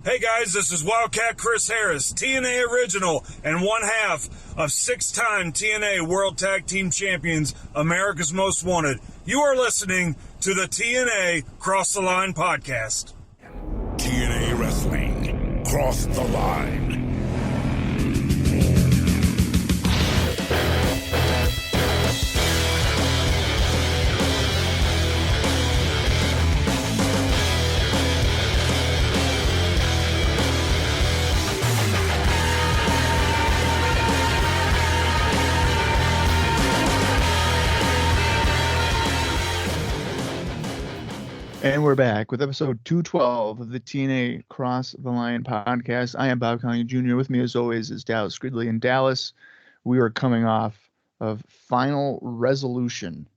Hey guys, this is Wildcat Chris Harris, TNA original and one half of 6-time TNA World Tag Team Champions, America's Most Wanted. You are listening to the TNA Cross the Line podcast. TNA Wrestling, Cross the Line. And we're back with episode 212 of the TNA Cross the Line podcast. I am Colling Jr. With me, as always, is Dallas Gridley. In Dallas, we are coming off of Final Resolution,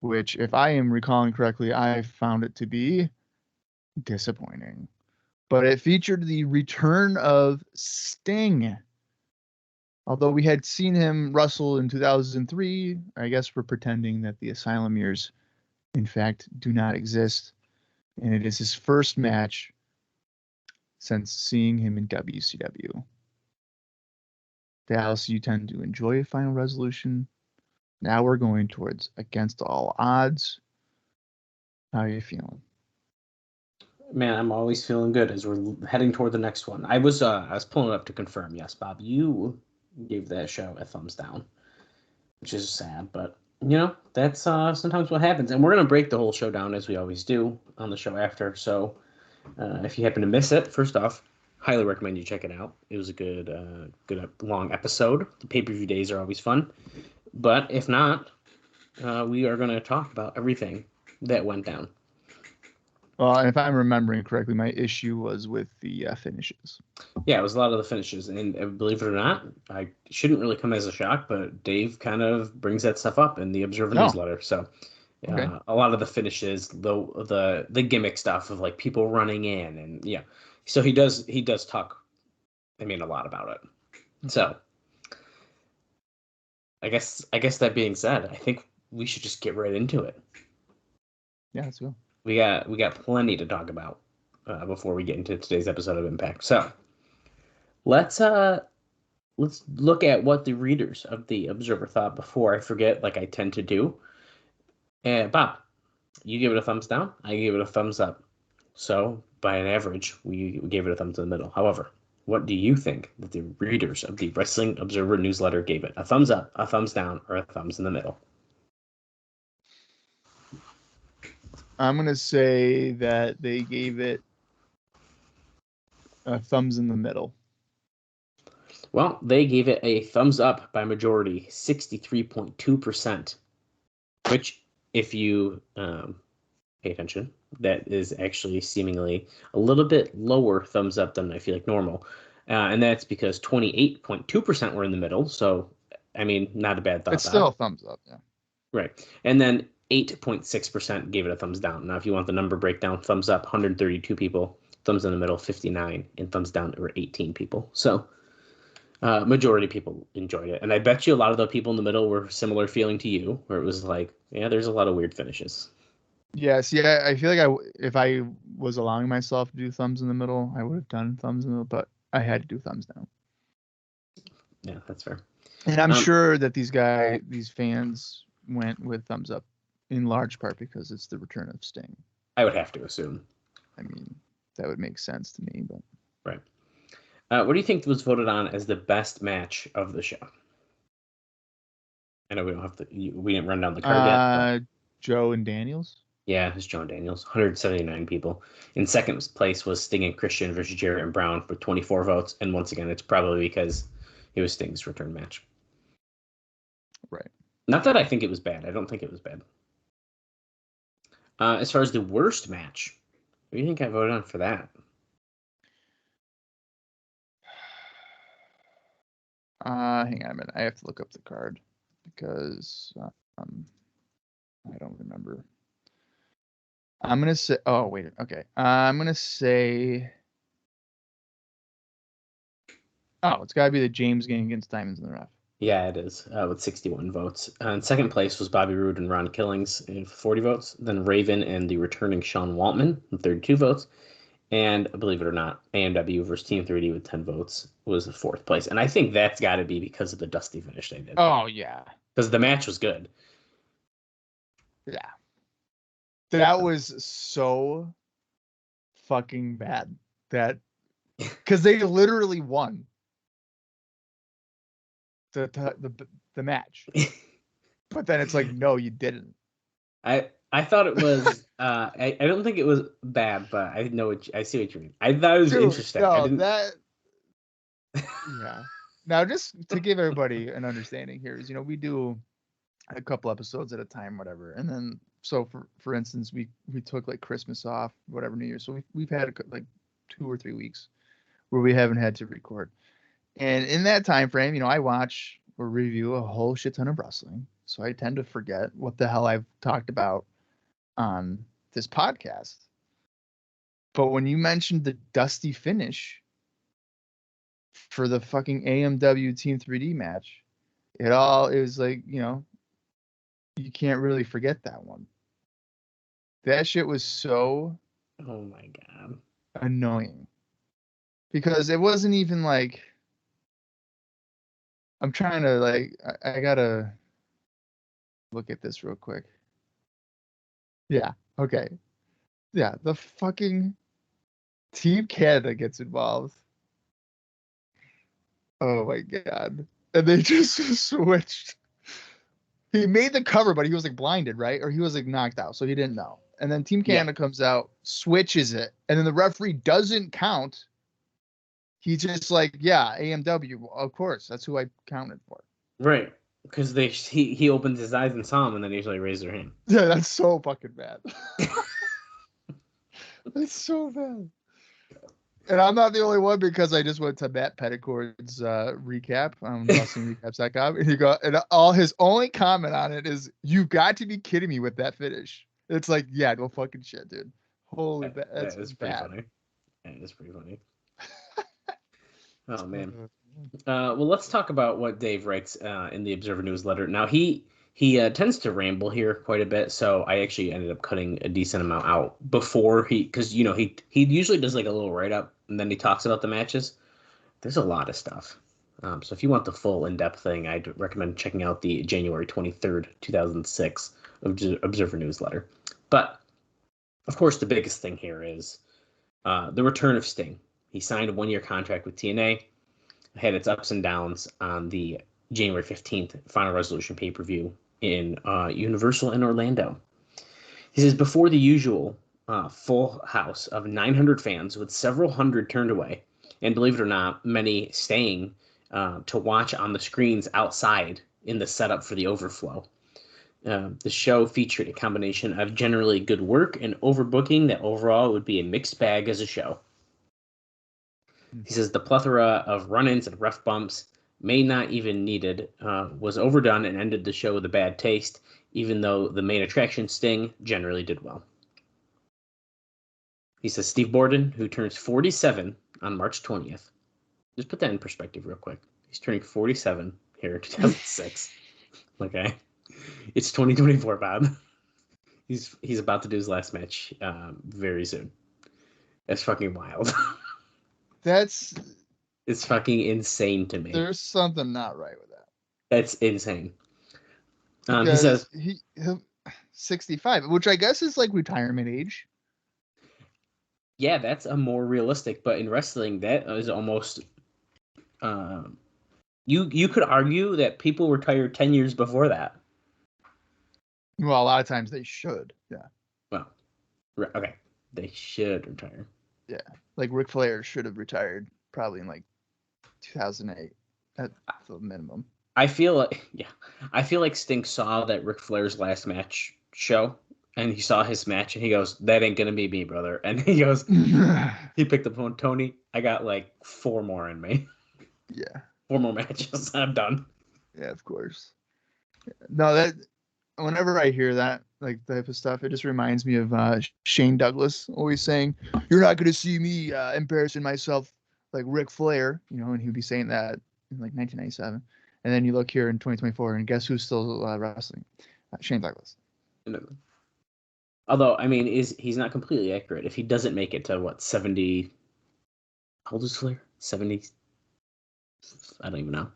which, if I am recalling correctly, I found it to be disappointing. But it featured the return of Sting. Although we had seen him wrestle in 2003, I guess we're pretending that the Asylum years in fact do not exist, and it is his first match since seeing him in WCW. Dallas, you tend to enjoy Final Resolution. Now we're going towards Against All Odds. How are you feeling? Man, I'm always feeling good as we're heading toward the next one. I was pulling it up to confirm. Yes, Bob, you gave that show a thumbs down, which is sad, but you know, that's sometimes what happens. And we're going to break the whole show down as we always do on the show after. So if you happen to miss it, first off, highly recommend you check it out. It was a good long episode. The pay-per-view days are always fun. But if not, we are going to talk about everything that went down. Well, and if I'm remembering correctly, my issue was with the finishes. Yeah, it was a lot of the finishes. And believe it or not, I shouldn't really come as a shock, but Dave kind of brings that stuff up in the Observer newsletter. So okay. A lot of the finishes, the gimmick stuff of like people running in, and yeah. So he does talk, a lot about it. So I guess that being said, I think we should just get right into it. Yeah, let's go. We got plenty to talk about before we get into today's episode of Impact. So let's look at what the readers of the Observer thought before I forget, like I tend to do. And Bob, you give it a thumbs down. I gave it a thumbs up. So by an average, we gave it a thumbs in the middle. However, what do you think that the readers of the Wrestling Observer newsletter gave it? A thumbs up, a thumbs down, or a thumbs in the middle? I'm going to say that they gave it a thumbs in the middle. Well, they gave it a thumbs up by majority, 63.2%, which, if you pay attention, that is actually seemingly a little bit lower thumbs up than I feel like normal. And that's because 28.2% were in the middle. So, not a bad thought. It's still a thumbs up, yeah. Right. And then 8.6% gave it a thumbs down. Now, if you want the number breakdown, thumbs up, 132 people. Thumbs in the middle, 59. And thumbs down, there were 18 people. So, majority of people enjoyed it. And I bet you a lot of the people in the middle were similar feeling to you, where it was like, yeah, there's a lot of weird finishes. Yes, yeah, I feel like if I was allowing myself to do thumbs in the middle, I would have done thumbs in the middle, but I had to do thumbs down. Yeah, that's fair. And I'm sure that these fans went with thumbs up in large part because it's the return of Sting. I would have to assume. That would make sense to me, but right. What do you think was voted on as the best match of the show? I know we don't have to. We didn't run down the card yet. But... Joe and Daniels. Yeah, it's Joe and Daniels. 179 people. In second place was Sting and Christian versus Jarrett and Brown with 24 votes. And once again, it's probably because it was Sting's return match. Right. Not that I think it was bad. I don't think it was bad. As far as the worst match, what do you think I voted on for that? Hang on a minute. I have to look up the card because I don't remember. I'm going to say... Oh, wait. Okay. I'm going to say... Oh, it's got to be the James game against Diamonds in the Rough. Yeah, it is, with 61 votes. In second place was Bobby Roode and Ron Killings with 40 votes. Then Raven and the returning Sean Waltman with 32 votes. And believe it or not, AMW versus Team 3D with 10 votes was the 4th place. And I think that's got to be because of the dusty finish they did. Oh, yeah. Because the match was good. Yeah. That was so fucking bad. Because they literally won the match. But then it's like, no, you didn't. I thought it was I don't think it was bad, but I see what you mean. I thought it was interesting. No, I didn't yeah. Now, just to give everybody an understanding here is, we do a couple episodes at a time, whatever. And then, so for instance, we took like Christmas off, whatever, New Year. So we've had like 2 or 3 weeks where we haven't had to record. And in that time frame, I watch or review a whole shit ton of wrestling. So I tend to forget what the hell I've talked about on this podcast. But when you mentioned the dusty finish for the fucking AMW Team 3D match, it was like, you can't really forget that one. That shit was so oh my god, annoying. Because it wasn't even like, I'm trying to like, I gotta look at this real quick. Yeah, okay. Yeah, the fucking Team Canada gets involved. Oh my god. And they just switched. He made the cover, but he was like blinded, right? Or he was like knocked out, so he didn't know. And then Team Canada comes out, switches it, and then the referee doesn't count. He's just like, yeah, AMW, of course, that's who I counted for. Right? Because he opens his eyes and saw him, and then usually raise their hand. Yeah, that's so fucking bad. That's so bad. And I'm not the only one, because I just went to Matt Petticord's recap on WrestlingRecaps.com, and all his only comment on it is, "You got to be kidding me with that finish." It's like, yeah, no fucking shit, dude. Holy, that's pretty bad. funny. That is pretty funny. Oh man. Well, let's talk about what Dave writes in the Observer newsletter. Now he tends to ramble here quite a bit, so I actually ended up cutting a decent amount out before because he usually does like a little write up and then he talks about the matches. There's a lot of stuff. So if you want the full in-depth thing, I'd recommend checking out the January 23rd, 2006 Observer newsletter. But of course, the biggest thing here is the return of Sting. He signed a 1-year contract with TNA. Had its ups and downs on the January 15th Final Resolution pay-per-view in Universal in Orlando. He says, before the usual full house of 900 fans with several hundred turned away, and believe it or not, many staying to watch on the screens outside in the setup for the overflow. The show featured a combination of generally good work and overbooking that overall would be a mixed bag as a show. He says the plethora of run-ins and ref bumps, may not even needed, was overdone and ended the show with a bad taste, even though the main attraction, Sting, generally did well. He says Steve Borden, who turns 47 on March 20th. Just put that in perspective real quick. He's turning 47 here in 2006. Okay. It's 2024, Bob. He's about to do his last match very soon. That's fucking wild. It's fucking insane to me. There's something not right with that. That's insane. He says he'll 65, which I guess is like retirement age. Yeah, that's a more realistic, but in wrestling, that is almost. You could argue that people retired 10 years before that. Well, a lot of times they should. Yeah. Well, okay, they should retire. Yeah, like Ric Flair should have retired probably in like 2008 at the minimum. I feel like Sting saw that Ric Flair's last match show, and he saw his match, and he goes, "That ain't gonna be me, brother." And he goes, he picked up phone, Tony, I got like 4 more in me. Yeah. 4 more matches, I'm done. Yeah, of course. No, that whenever I hear that like type of stuff, it just reminds me of Shane Douglas always saying, "You're not going to see me embarrassing myself like Ric Flair," and he would be saying that in like 1997. And then you look here in 2024, and guess who's still wrestling? Shane Douglas. Although, I mean, he's not completely accurate. If he doesn't make it to what 70, how old is Flair? 70. I don't even know.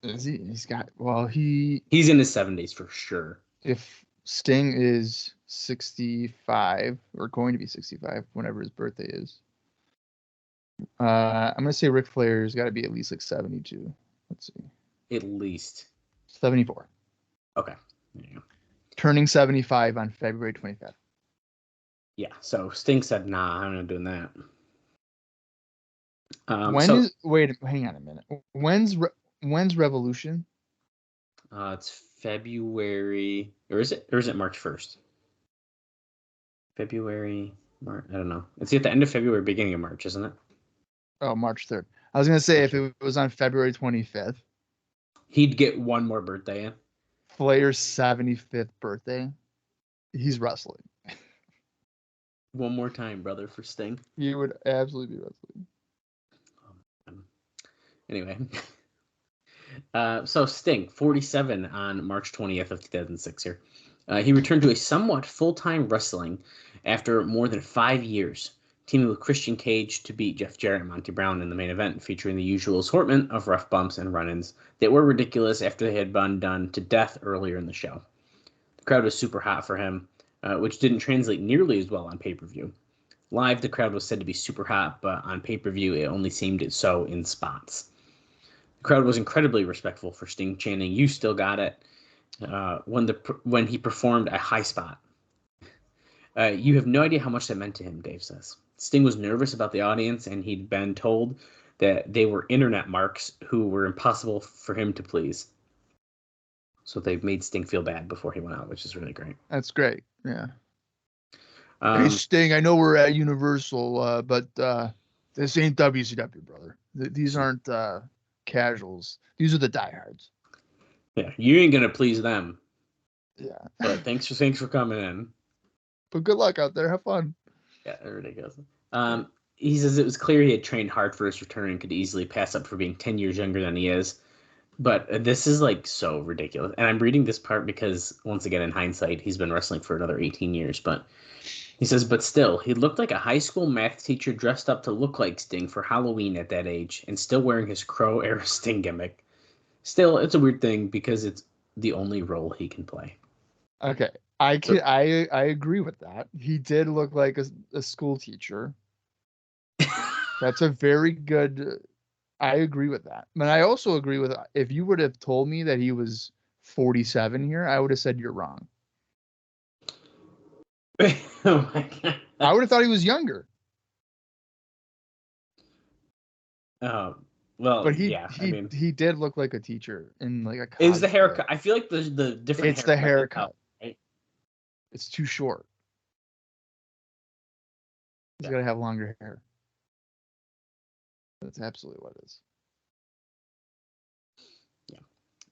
Is he? He's got. Well, He's in his 70s for sure. if Sting is 65 or going to be 65 whenever his birthday is, I'm gonna say Ric Flair's got to be at least like 72. Let's see, At least. 74. Okay. There you go. Turning 75 on February 25th. Yeah. So Sting said, "Nah, I'm not doing that." Wait, hang on a minute. When's Revolution? It's February, or is it March 1st? February, March. I don't know. It's at the end of February, beginning of March, isn't it? Oh, March 3rd. I was gonna say if it was on February 25th, He'd get one more birthday in. Flair's 75th birthday, he's wrestling. One more time, brother, for Sting. He would absolutely be wrestling. Anyway. So Sting, 47 on March 20th of 2006 here. He returned to a somewhat full-time wrestling after more than 5 years, teaming with Christian Cage to beat Jeff Jarrett and Monty Brown in the main event, featuring the usual assortment of rough bumps and run-ins that were ridiculous after they had been done to death earlier in the show. The crowd was super hot for him, which didn't translate nearly as well on pay-per-view. Live, the crowd was said to be super hot, but on pay-per-view, it only seemed so in spots. The crowd was incredibly respectful for Sting, chanting, "You still got it," when he performed a high spot. You have no idea how much that meant to him, Dave says. Sting was nervous about the audience, and he'd been told that they were internet marks who were impossible for him to please. So they made Sting feel bad before he went out, which is really great. That's great. Yeah. Hey, Sting, I know we're at Universal, but this ain't WCW, brother. These aren't casuals. These are the diehards. Yeah, you ain't gonna please them. Yeah. But thanks for coming in. But good luck out there. Have fun. Yeah, ridiculous. He says it was clear he had trained hard for his return and could easily pass up for being 10 years younger than he is. But this is like so ridiculous. And I'm reading this part because, once again, in hindsight, he's been wrestling for another 18 years. But he says, but still, he looked like a high school math teacher dressed up to look like Sting for Halloween at that age and still wearing his Crow-era Sting gimmick. Still, it's a weird thing because it's the only role he can play. Okay. I agree with that. He did look like a school teacher. That's a very good. I agree with that. But I also agree with if you would have told me that he was 47 here, I would have said you're wrong. Oh my God. I would have thought he was younger. Well, but he did look like a teacher in like a. Is the haircut? I feel like the different. It's the haircut. Right? It's too short. He's got to have longer hair. That's absolutely what it is.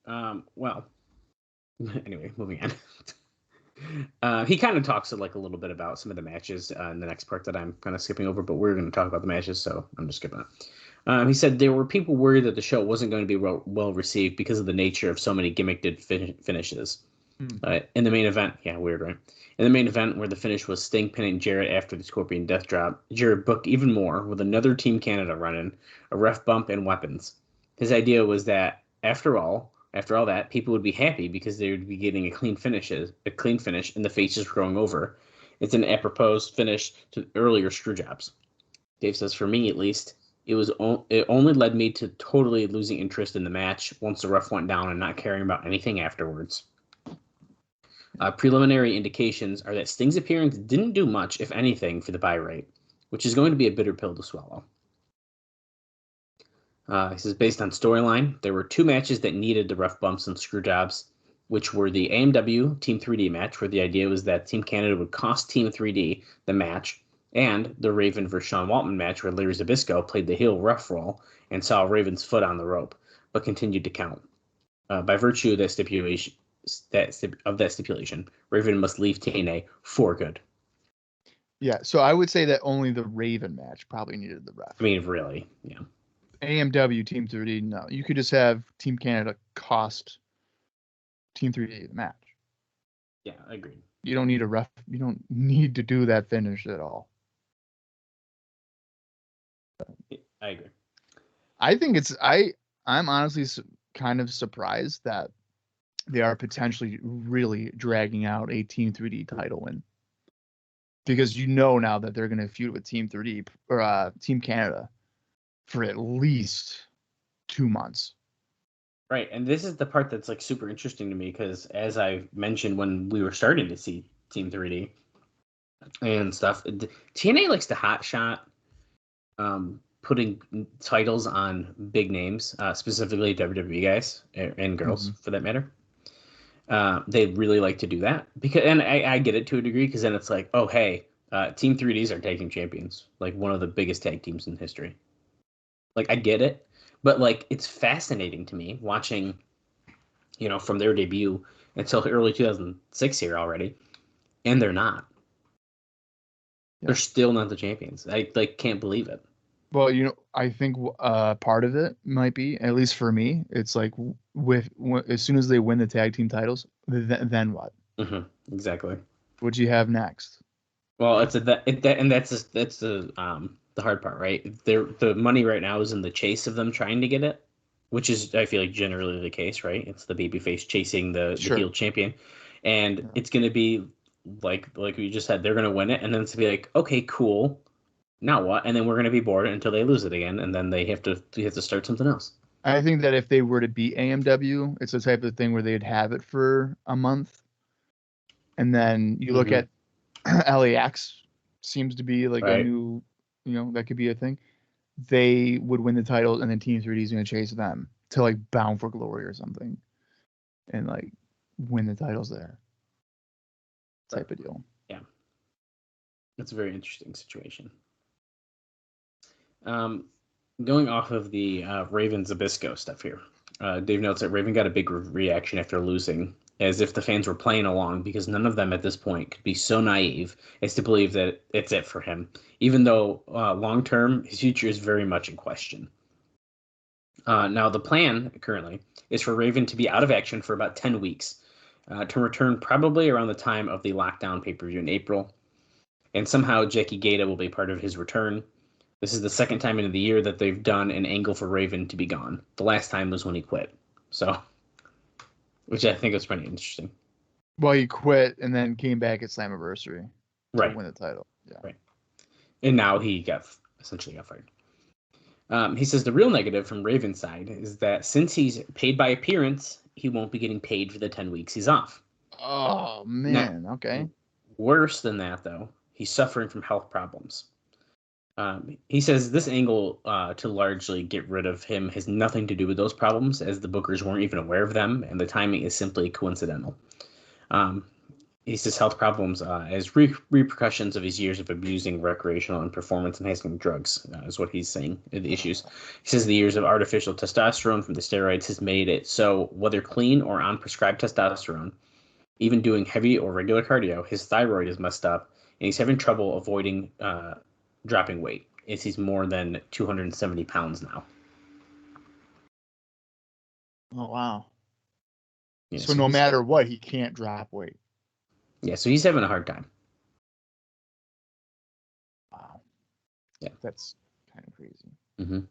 Yeah. Well. Anyway, moving on. He kind of talks a little bit about some of the matches in the next part that I'm kind of skipping over, but we're going to talk about the matches, so I'm just skipping it. He said there were people worried that the show wasn't going to be well received because of the nature of so many gimmicked finishes. In the main event, weird, right? In the main event, where the finish was Sting pinning Jarrett after the Scorpion Death Drop, Jarrett booked even more with another Team Canada run-in, a ref bump, and weapons. His idea was that after all that, people would be happy because they would be getting a clean finish, and the faces growing over. It's an apropos finish to earlier screw jobs. Dave says, for me at least, it only led me to totally losing interest in the match once the ref went down and not caring about anything afterwards. Preliminary indications are that Sting's appearance didn't do much, if anything, for the buy rate, which is going to be a bitter pill to swallow. He says, based on storyline, there were 2 matches that needed the rough bumps and screw jobs, which were the AMW Team 3D match, where the idea was that Team Canada would cost Team 3D the match, and the Raven vs. Sean Waltman match, where Larry Zbyszko played the heel rough role and saw Raven's foot on the rope, but continued to count. By virtue of that stipulation, Raven must leave TNA for good. Yeah, so I would say that only the Raven match probably needed the ref. I mean, really, yeah. AMW Team 3D, no. You could just have Team Canada cost Team 3D the match. Yeah, I agree. You don't need a ref. You don't need to do that finish at all. I agree. I think I'm honestly kind of surprised that they are potentially really dragging out a Team 3D title win, because now that they're going to feud with Team 3D or Team Canada for at least 2 months. Right, and this is the part that's like super interesting to me, because as I mentioned when we were starting to see Team 3D and stuff, TNA likes to hotshot putting titles on big names, specifically WWE guys and girls for that matter. They really like to do that, because, and I get it to a degree, because then it's like, oh hey, Team 3Ds are tag team champions, like one of the biggest tag teams in history. Like, I get it, but like, it's fascinating to me watching, from their debut until early 2006 here already, and they're not. Yeah. They're still not the champions. I can't believe it. Well, I think part of it might be, at least for me, it's like as soon as they win the tag team titles, then what? Mm-hmm. Exactly. What'd you have next? Well, that's the hard part, right? The money right now is in the chase of them trying to get it, which is, I feel like, generally the case, right? It's the babyface chasing the heel champion, and it's going to be like we just said, they're going to win it, and then it's going to be like, okay, cool, now what? And then we're going to be bored until they lose it again, and then they have to start something else. I think that if they were to beat AMW, it's the type of thing where they'd have it for a month, and then you look at LAX, seems to be like a new, that could be a thing. They would win the titles, and then Team 3D is going to chase them to like Bound for Glory or something, and like win the titles there. Type of deal. Yeah, that's a very interesting situation. Going off of the Raven Zbyszko stuff here, Dave notes that Raven got a big reaction after losing, as if the fans were playing along, because none of them at this point could be so naive as to believe that it's it for him, even though long-term his future is very much in question. Now, the plan currently is for Raven to be out of action for about 10 weeks, to return probably around the time of the Lockdown pay-per-view in April, and somehow Jackie Gaeta will be part of his return. This is the second time in the year that they've done an angle for Raven to be gone. The last time was when he quit. So, which I think was pretty interesting. Well, he quit and then came back at Slammiversary to win the title. Yeah. Right. And now he essentially got fired. He says the real negative from Raven's side is that since he's paid by appearance, he won't be getting paid for the 10 weeks he's off. Oh, man. Now, okay. Worse than that, though, he's suffering from health problems. He says this angle to largely get rid of him has nothing to do with those problems, as the bookers weren't even aware of them, and the timing is simply coincidental. He says health problems as repercussions of his years of abusing recreational and performance-enhancing drugs is what he's saying, the issues. He says the years of artificial testosterone from the steroids has made it so, whether clean or on prescribed testosterone, even doing heavy or regular cardio, his thyroid is messed up, and he's having trouble avoiding dropping weight, as he's more than 270 pounds now. Oh, wow. Yeah, so no matter what, he can't drop weight. Yeah, so he's having a hard time. Wow. Yeah. That's kind of crazy.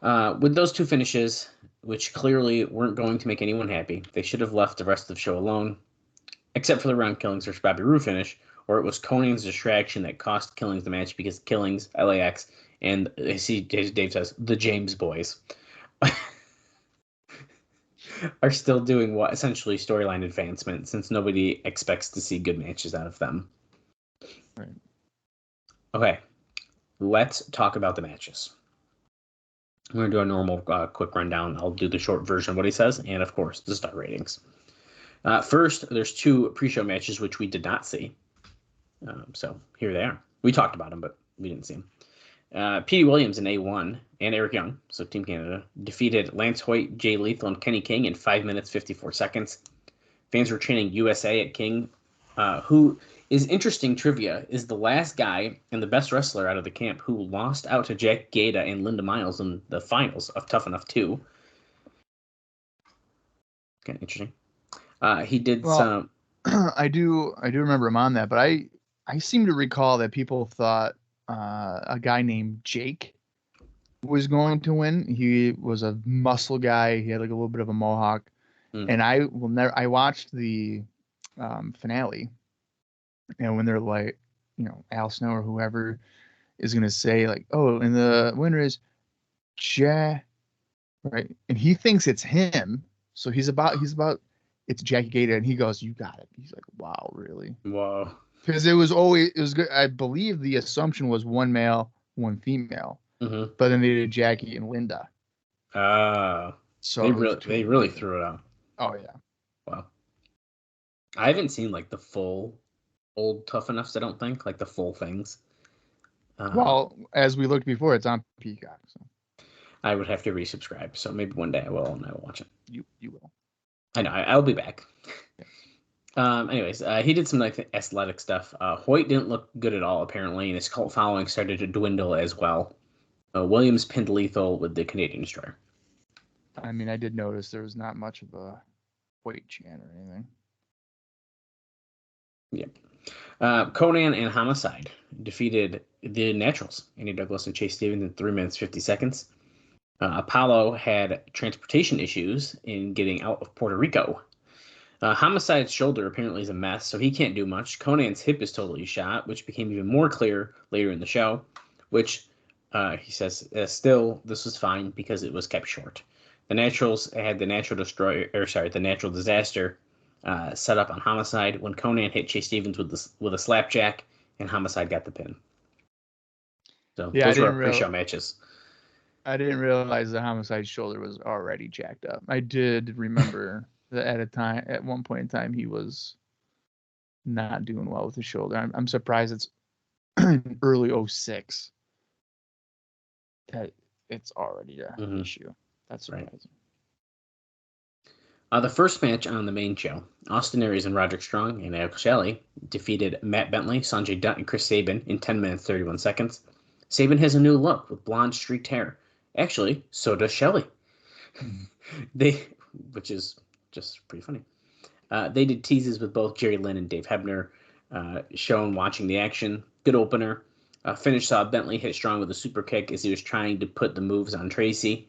Mm-hmm. With those two finishes, which clearly weren't going to make anyone happy, they should have left the rest of the show alone, except for the Round Killings vs. Bobby Roode finish, or it was Conan's distraction that cost Killings the match, because Killings, LAX, and I see Dave says the James Boys are still doing what essentially storyline advancement, since nobody expects to see good matches out of them. Right. Okay, let's talk about the matches. I'm going to do a normal quick rundown. I'll do the short version of what he says, and of course, the star ratings. First, there's two pre-show matches, which we did not see. So here they are. We talked about them, but we didn't see them. Petey Williams in A1 and Eric Young, so Team Canada, defeated Lance Hoyt, Jay Lethal, and Kenny King in 5 minutes, 54 seconds. Fans were chanting USA at King, who is interesting trivia, is the last guy and the best wrestler out of the camp who lost out to Jack Gaeta and Linda Miles in the finals of Tough Enough 2. Kind of interesting. He did some... I do remember him on that, but I seem to recall that people thought a guy named Jake was going to win. He was a muscle guy. He had like a little bit of a mohawk, and I watched the finale, and when they're like, Al Snow or whoever is gonna say like, oh, and the winner is right, and he thinks it's him, so he's about it's Jackie Gator, and he goes, you got it. He's like, wow, really? Whoa. Because it was good. I believe the assumption was one male, one female, but then they did Jackie and Linda. So they really threw it out. Oh yeah. Wow. I haven't seen like the full old Tough Enoughs. I don't think like the full things. Well, as we looked before, it's on Peacock, so I would have to resubscribe. So maybe one day I will, and I will watch it. You will. I know. I'll be back. Yeah. Anyways, he did some like athletic stuff. Hoyt didn't look good at all apparently, and his cult following started to dwindle as well. Williams pinned Lethal with the Canadian Destroyer. I mean, I did notice there was not much of a Hoyt chant or anything. Yep. Conan and Homicide defeated the Naturals, Andy Douglas and Chase Stevens, in 3 minutes 50 seconds. Apollo had transportation issues in getting out of Puerto Rico. Homicide's shoulder apparently is a mess, so he can't do much. Conan's hip is totally shot, which became even more clear later in the show, which he says, still, this was fine because it was kept short. The Naturals had the Natural Disaster set up on Homicide when Conan hit Chase Stevens with a slapjack, and Homicide got the pin. So yeah, those were our pre-show matches. I didn't realize the Homicide's shoulder was already jacked up. I did remember that at one point in time, he was not doing well with his shoulder. I'm surprised it's early 06 that it's already an issue. That's surprising. The first match on the main show, Austin Aries and Roderick Strong and Alex Shelley defeated Matt Bentley, Sonjay Dutt, and Chris Sabin in 10 minutes 31 seconds. Sabin has a new look with blonde streaked hair. Actually, so does Shelley. Which is just pretty funny. They did teases with both Jerry Lynn and Dave Hebner, shown watching the action. Good opener. Finish saw Bentley hit Strong with a super kick as he was trying to put the moves on Tracy,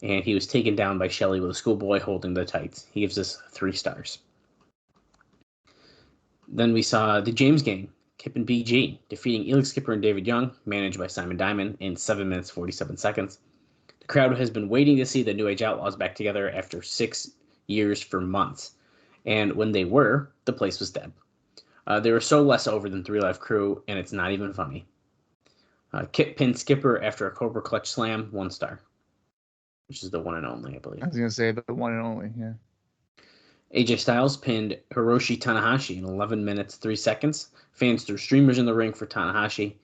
and he was taken down by Shelley with a schoolboy holding the tights. He gives us 3 stars. Then we saw the James Gang, Kip and BG, defeating Elix Skipper and David Young, managed by Simon Diamond, in 7 minutes 47 seconds. The crowd has been waiting to see the New Age Outlaws back together after 6 years for months, and when they were, the place was dead. They were so less over than 3 Live Crew, and it's not even funny. Kip pinned Skipper after a Cobra Clutch Slam, 1 star. Which is the one and only, I believe. I was going to say the one and only, yeah. AJ Styles pinned Hiroshi Tanahashi in 11 minutes 3 seconds. Fans threw streamers in the ring for Tanahashi.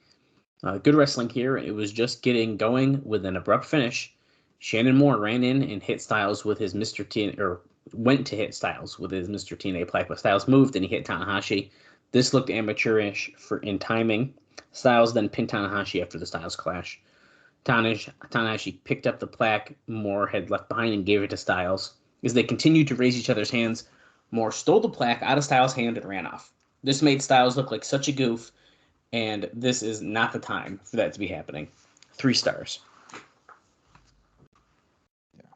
Good wrestling here. It was just getting going with an abrupt finish. Shannon Moore ran in and hit Styles with his Mr. TNA, or went to hit Styles with his Mr. TNA plaque, but Styles moved and he hit Tanahashi. This looked amateurish in timing. Styles then pinned Tanahashi after the Styles clash. Tanahashi picked up the plaque Moore had left behind and gave it to Styles. As they continued to raise each other's hands, Moore stole the plaque out of Styles' hand and ran off. This made Styles look like such a goof, and this is not the time for that to be happening. 3 stars. Yeah.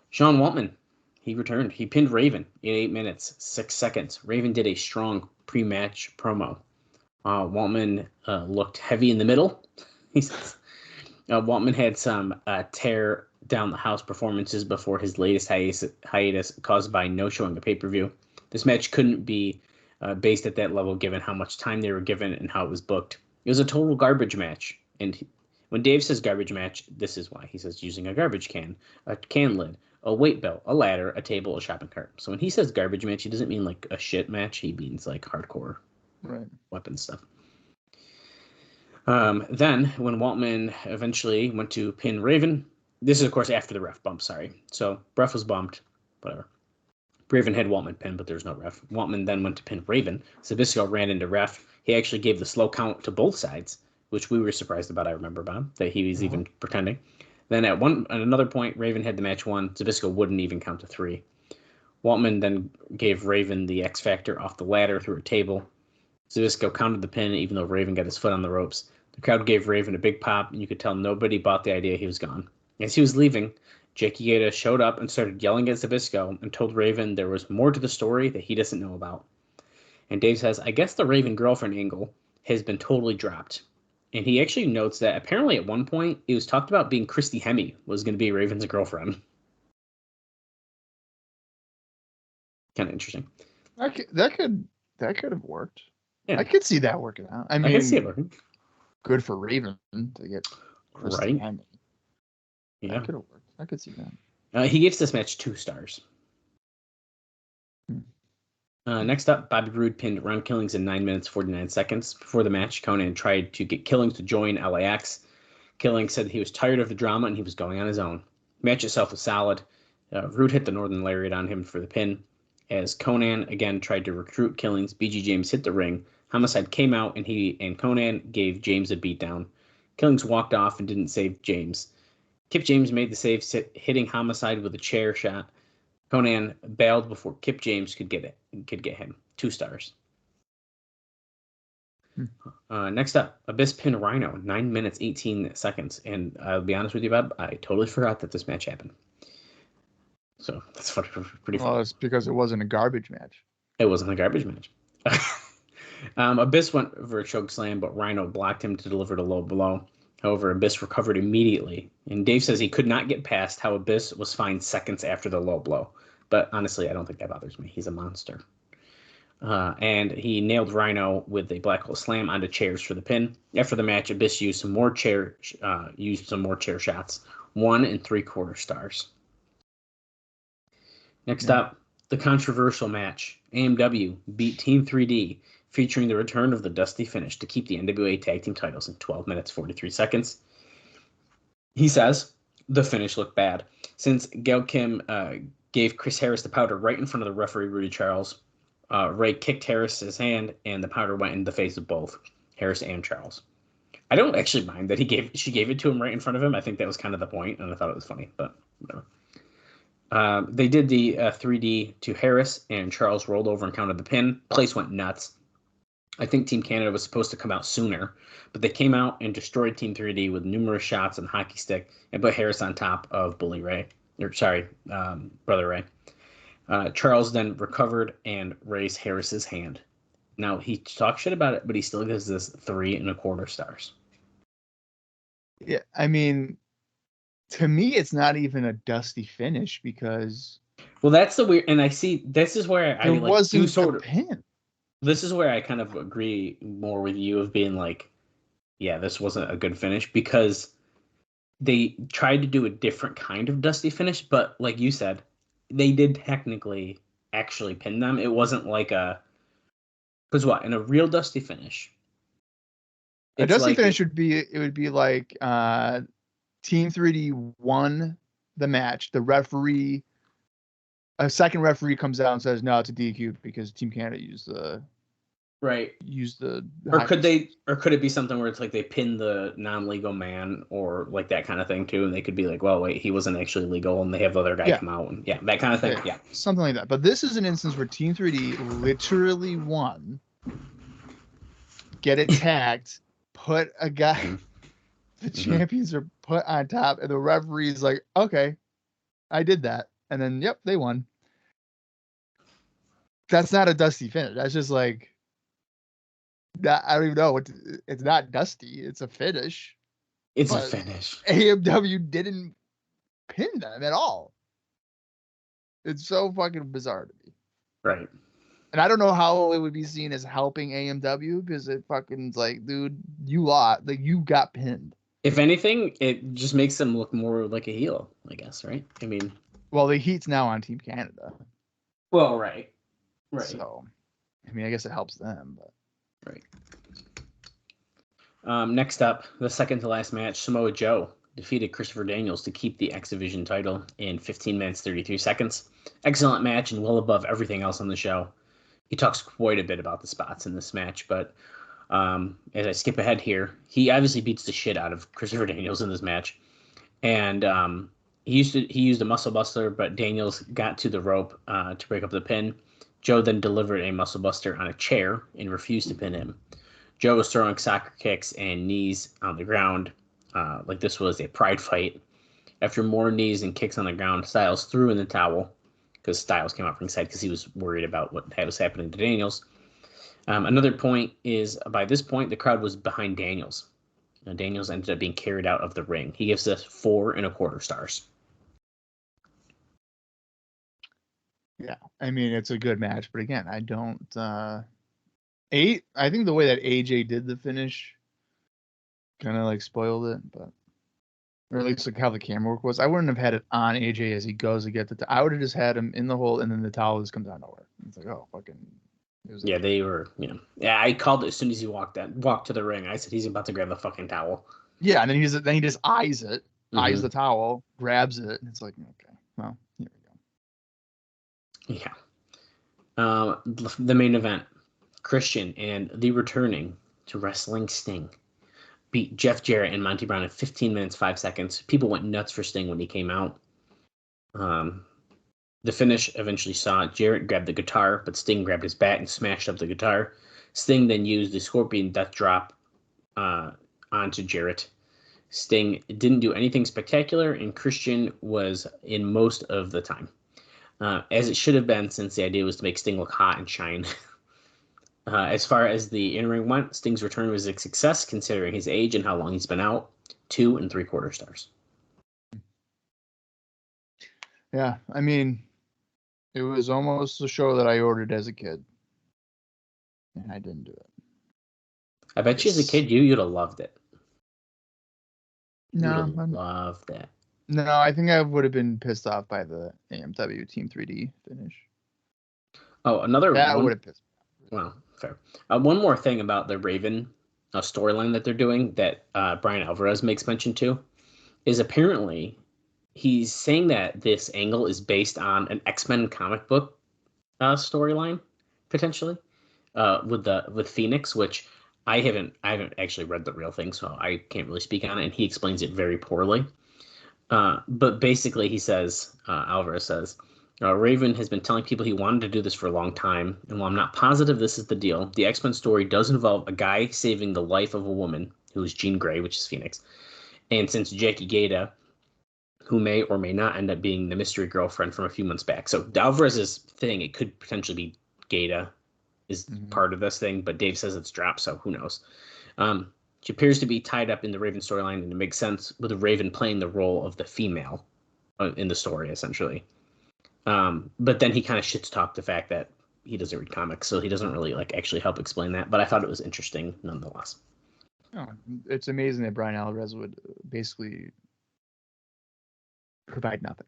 Sean Waltman, he returned. He pinned Raven in 8 minutes 6 seconds. Raven did a strong pre-match promo. Waltman looked heavy in the middle. He says. Waltman had some tear down the house performances before his latest hiatus caused by no showing a pay-per-view. This match couldn't be based at that level given how much time they were given and how it was booked. It was a total garbage match. And when Dave says garbage match, this is why. He says using a garbage can, a can lid, a weight belt, a ladder, a table, a shopping cart. So when he says garbage match, he doesn't mean like a shit match. He means like hardcore weapon stuff. Then, when Waltman eventually went to pin Raven, this is, of course, after the ref bump, sorry. So, ref was bumped, whatever. Raven had Waltman pinned, but there's no ref. Waltman then went to pin Raven. Zbyszko ran into ref. He actually gave the slow count to both sides, which we were surprised about, I remember, Bob, that he was even pretending. Then at another point, Raven had the match won. Zbyszko wouldn't even count to 3. Waltman then gave Raven the X Factor off the ladder through a table. Zbyszko counted the pin, even though Raven got his foot on the ropes. The crowd gave Raven a big pop, and you could tell nobody bought the idea he was gone. As he was leaving, Jake Iida showed up and started yelling at Zbyszko and told Raven there was more to the story that he doesn't know about. And Dave says, I guess the Raven girlfriend angle has been totally dropped. And he actually notes that apparently at one point it was talked about being Christy Hemme was going to be Raven's girlfriend. Kind of interesting. That could have worked. Yeah. I could see that working out. I mean, I can see it working. Good for Raven to get Christy Right. Hemme. Yeah. That could have worked. I could see that. He gives this match 2 stars. Next up, Bobby Roode pinned Ron Killings in 9 minutes 49 seconds. Before the match, Conan tried to get Killings to join LAX. Killings said he was tired of the drama and he was going on his own. The match itself was solid. Roode hit the Northern Lariat on him for the pin. As Conan again tried to recruit Killings, BG James hit the ring. Homicide came out and Conan gave James a beatdown. Killings walked off and didn't save James. Kip James made the save, hitting Homicide with a chair shot. Conan bailed before Kip James could get him. 2 stars. Next up, Abyss pinned Rhino, 9 minutes 18 seconds. And I'll be honest with you, Bob, I totally forgot that this match happened. So that's pretty funny. Well, it's because it wasn't a garbage match. It wasn't a garbage match. Abyss went for a choke slam, but Rhino blocked him to deliver the low blow. However, Abyss recovered immediately, and Dave says he could not get past how Abyss was fine seconds after the low blow. But honestly, I don't think that bothers me. He's a monster. And he nailed Rhino with a black hole slam onto chairs for the pin. After the match, Abyss used some more chair shots. 1 3/4 stars. Next up, the controversial match. AMW beat Team 3D, featuring the return of the Dusty Finish to keep the NWA Tag Team titles in 12 minutes 43 seconds. He says the finish looked bad, since Gail Kim gave Chris Harris the powder right in front of the referee, Rudy Charles. Ray kicked Harris's hand, and the powder went in the face of both Harris and Charles. I don't actually mind that she gave it to him right in front of him. I think that was kind of the point, and I thought it was funny, but whatever. They did the 3D to Harris, and Charles rolled over and counted the pin. Place went nuts. I think Team Canada was supposed to come out sooner, but they came out and destroyed Team 3D with numerous shots and hockey stick and put Harris on top of Brother Ray. Charles then recovered and raised Harris's hand. Now, he talks shit about it, but he still gives this 3 1/4 stars. Yeah, I mean, to me, it's not even a Dusty finish because... Well, that's the weird... And I see... This is where I like wasn't sort a of... pin. This is where I kind of agree more with you of being like, yeah, this wasn't a good finish because they tried to do a different kind of Dusty finish, but like you said, they did technically actually pin them. It wasn't like a... Because what? In a real Dusty finish... A Dusty finish would be like Team 3D won the match. The referee... A second referee comes out and says, no, it's a DQ because Team Canada used the... Right. Use the... Or could it be something where it's like they pin the non-legal man or like that kind of thing too, and they could be like, well, wait, he wasn't actually legal, and they have the other guy come out and that kind of thing. Yeah. Something like that. But this is an instance where Team 3D literally won, get it tagged, put a guy, the champions are put on top, and the referee's like, okay, I did that. And then, yep, they won. That's not a Dusty finish. That's just like, I don't even know. It's not Dusty. It's a finish. It's a finish. AMW didn't pin them at all. It's so fucking bizarre to me. Right. And I don't know how it would be seen as helping AMW because it fucking's like, dude, you lost. Like, you got pinned. If anything, it just makes them look more like a heel, I guess, right? I mean... Well, the heat's now on Team Canada. Well, right. So, I mean, I guess it helps them, but... Right. Next up, the second to last match, Samoa Joe defeated Christopher Daniels to keep the X Division title in 15 minutes 33 seconds. Excellent match and well above everything else on the show. He talks quite a bit about the spots in this match, but as I skip ahead here, he obviously beats the shit out of Christopher Daniels in this match. And he used a muscle buster, but Daniels got to the rope to break up the pin. Joe then delivered a muscle buster on a chair and refused to pin him. Joe was throwing soccer kicks and knees on the ground, like this was a pride fight. After more knees and kicks on the ground, Styles threw in the towel because Styles came out ringside because he was worried about what was happening to Daniels. Another point is, by this point, the crowd was behind Daniels. Daniels ended up being carried out of the ring. He gives us 4.25 stars. Yeah, I mean, it's a good match, but again, I don't. I think the way that AJ did the finish kind of like spoiled it, but or at least like how the camera work was. I wouldn't have had it on AJ as he goes to get I would have just had him in the hole, and then the towel just comes out of nowhere. It's like, oh, fucking. Yeah, they were. Yeah, I called it as soon as he walked to the ring. I said he's about to grab the fucking towel. Yeah, and then he just eyes it, eyes the towel, grabs it, and it's like, okay, well, here we go. Yeah. The main event, Christian and the returning to wrestling Sting beat Jeff Jarrett and Monty Brown in 15 minutes, 5 seconds. People went nuts for Sting when he came out. The finish eventually saw Jarrett grab the guitar, but Sting grabbed his bat and smashed up the guitar. Sting then used the Scorpion Death Drop onto Jarrett. Sting didn't do anything spectacular, and Christian was in most of the time. As it should have been, since the idea was to make Sting look hot and shine. As far as the in-ring went, Sting's return was a success considering his age and how long he's been out. 2.75 stars. Yeah, I mean, it was almost a show that I ordered as a kid, and I didn't do it. I bet you as a kid, you'd have loved it. No, loved it. No, I think I would have been pissed off by the AMW Team 3D finish. Oh, another that would have pissed me off. Well, fair. One more thing about the Raven storyline that they're doing that Brian Alvarez makes mention to is apparently he's saying that this angle is based on an X-Men comic book storyline potentially with Phoenix, which I haven't actually read the real thing, so I can't really speak on it, and he explains it very poorly. But basically, he says, Alvarez says, Raven has been telling people he wanted to do this for a long time, and while I'm not positive this is the deal, the X-Men story does involve a guy saving the life of a woman, who is Jean Grey, which is Phoenix, and since Jackie Gaeta, who may or may not end up being the mystery girlfriend from a few months back. So Alvarez's thing, it could potentially be Gaeta is part of this thing, but Dave says it's dropped, so who knows. She appears to be tied up in the Raven storyline, and it makes sense with the Raven playing the role of the female in the story, essentially. But then he kind of shits talk the fact that he doesn't read comics, so he doesn't really actually help explain that. But I thought it was interesting nonetheless. Oh, it's amazing that Brian Alvarez would basically provide nothing.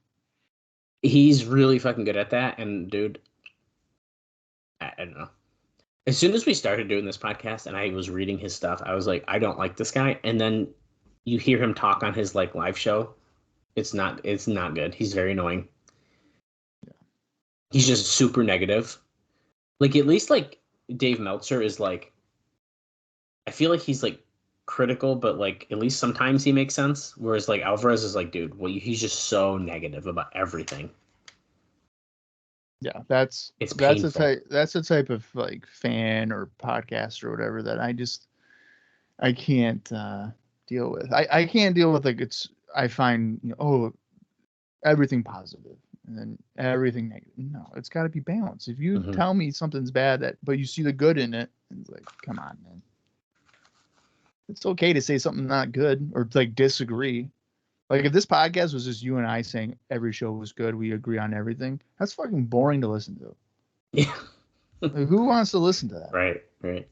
He's really fucking good at that, and dude, I don't know. As soon as we started doing this podcast and I was reading his stuff, I was like, I don't like this guy. And then you hear him talk on his live show. It's not good. He's very annoying. Yeah. He's just super negative. At least Dave Meltzer is I feel like he's critical, but at least sometimes he makes sense. Whereas Alvarez is dude, he's just so negative about everything. Yeah, that's the type of fan or podcast or whatever that I can't deal with. I can't deal with I find everything positive and then everything negative. No, it's got to be balanced. If you tell me something's bad but you see the good in it, it's come on, man. It's okay to say something not good or disagree. If this podcast was just you and I saying every show was good, we agree on everything, that's fucking boring to listen to. Yeah. Who wants to listen to that? Right.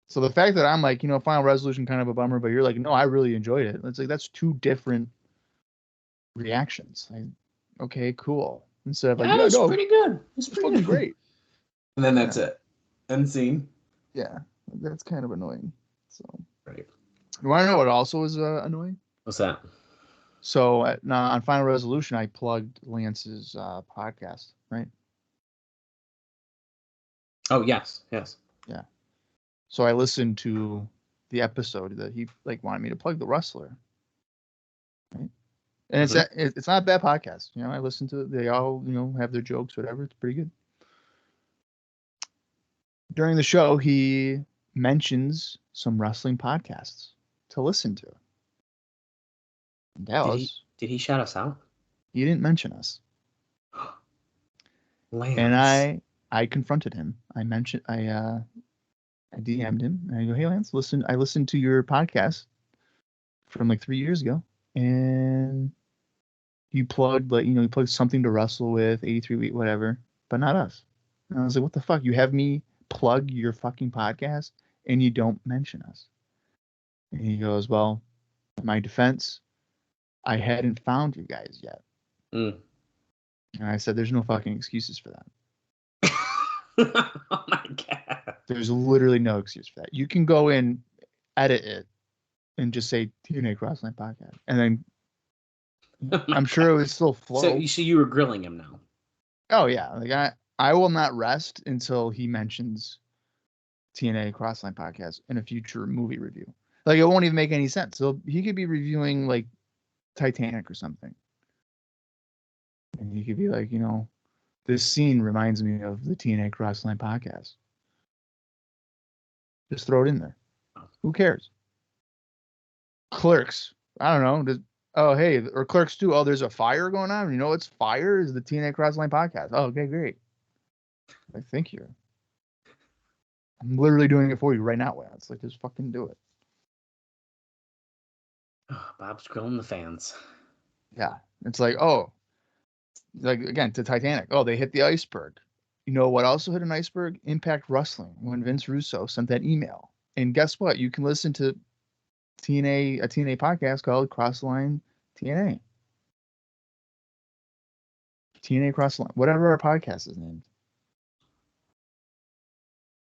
So the fact that I'm Final Resolution kind of a bummer, but you're no, I really enjoyed it. It's that's two different reactions. Okay, cool. Instead of it's pretty good. It's pretty great. And then that's it. End scene. Yeah, that's kind of annoying. So. Right. You want to know what also is annoying? What's that? So on Final Resolution, I plugged Lance's podcast, right? Oh, yes. Yeah. So I listened to the episode that he wanted me to plug the wrestler, right? And it's not a bad podcast. You know, I listen to it. They all, you know, have their jokes, whatever. It's pretty good. During the show, he mentions some wrestling podcasts to listen to. Dallas. Did he shout us out? He didn't mention us. Lance. And I confronted him. I DM'd him and I go, hey Lance, I listened to your podcast from like 3 years ago, and you plugged you plugged something to wrestle with 83 week whatever, but not us. And I was like, what the fuck? You have me plug your fucking podcast and you don't mention us. And he goes, well, in my defense, I hadn't found you guys yet. And I said, there's no fucking excuses for that. Oh my god. There's literally no excuse for that. You can go in, edit it, and just say TNA Crossline Podcast. And then I'm sure it would still flow. So you were grilling him now. Oh yeah. Like I will not rest until he mentions TNA Crossline Podcast in a future movie review. Like it won't even make any sense. So he could be reviewing like Titanic or something. And he could be like, this scene reminds me of the TNA Crossline Podcast. Just throw it in there. Who cares? Clerks. I don't know. Or Clerks 2. Oh, there's a fire going on. You know what's fire is the TNA Crossline Podcast. Oh, okay, great. Like, thank you. I'm literally doing it for you right now, Lance. Like, just fucking do it. Oh, Bob's grilling the fans. Yeah. It's like, again, to Titanic. Oh, they hit the iceberg. You know what also hit an iceberg? Impact Wrestling, when Vince Russo sent that email. And guess what? You can listen to a TNA podcast called Crossline TNA. TNA Crossline. Whatever our podcast is named.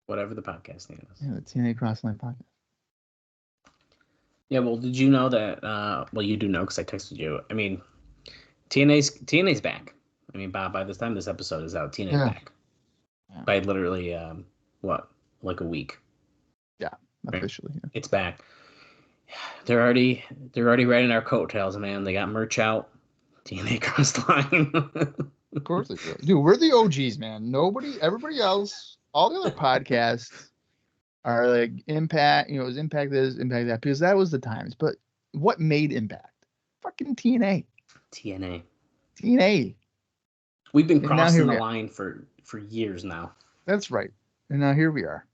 Whatever the podcast name is. Yeah, the TNA Crossline Podcast. Yeah, well, did you know that? Well, you do know because I texted you. I mean, TNA's back. I mean, Bob, by the time this episode is out, TNA's back. Yeah. By literally, like a week. Yeah, officially. Yeah. It's back. They're already riding our coattails, man. They got merch out. TNA Crossline. Of course they do. Dude, we're the OGs, man. Everybody else, all the other podcasts are like Impact. It was Impact this, Impact that, because that was the times. But what made Impact? Fucking TNA. TNA. We've been crossing the line for years now. That's right. And now here we are.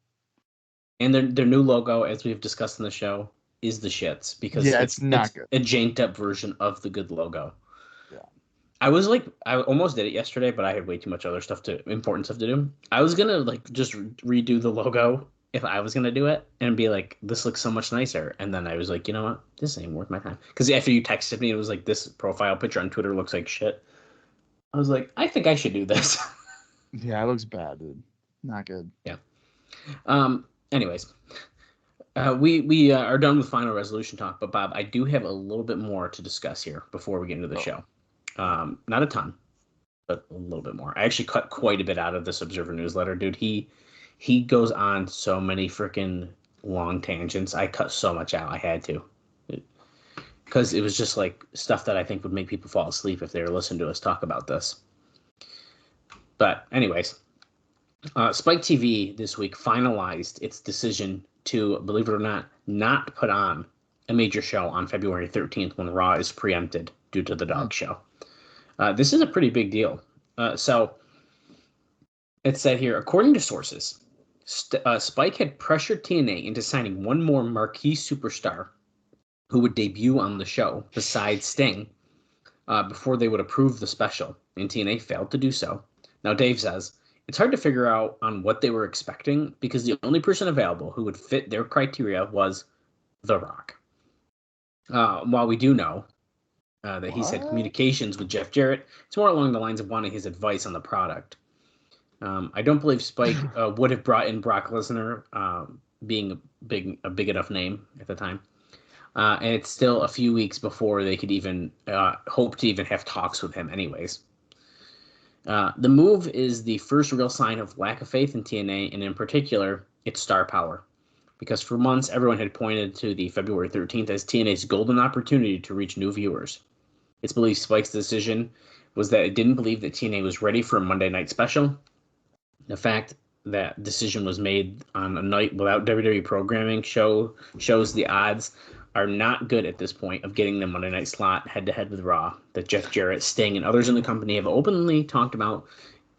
And their new logo, as we've discussed in the show, is the shits, because it's not good. A janked up version of the good logo. Yeah. I almost did it yesterday, but I had way too much other important stuff to do. I was gonna just redo the logo if I was gonna do it and be like, this looks so much nicer. And then I was like, you know what? This ain't worth my time. Because after you texted me, it was like, this profile picture on Twitter looks like shit. I was like, I think I should do this. Yeah, it looks bad, dude. Not good. Yeah. Anyways, we are done with final resolution talk. But Bob, I do have a little bit more to discuss here before we get into the show. Not a ton, but a little bit more. I actually cut quite a bit out of this Observer newsletter, dude. He goes on so many freaking long tangents. I cut so much out. I had to. Because it was just like stuff that I think would make people fall asleep if they were listening to us talk about this. But anyways, Spike TV this week finalized its decision to, believe it or not put on a major show on February 13th when Raw is preempted due to the dog show. This is a pretty big deal. So it said here, according to sources, Spike had pressured TNA into signing one more marquee superstar who would debut on the show besides Sting before they would approve the special, and TNA failed to do so. Now, Dave says, it's hard to figure out on what they were expecting because the only person available who would fit their criteria was The Rock. While we do know that he's had communications with Jeff Jarrett, it's more along the lines of wanting his advice on the product. I don't believe Spike would have brought in Brock Lesnar, being a big enough name at the time. And it's still a few weeks before they could even hope to even have talks with him anyways. The move is the first real sign of lack of faith in TNA, and in particular, its star power. Because for months, everyone had pointed to the February 13th as TNA's golden opportunity to reach new viewers. It's believed Spike's decision was that it didn't believe that TNA was ready for a Monday night special. The fact that decision was made on a night without WWE programming shows the odds are not good at this point of getting the Monday night slot head-to-head with Raw, that Jeff Jarrett, Sting, and others in the company have openly talked about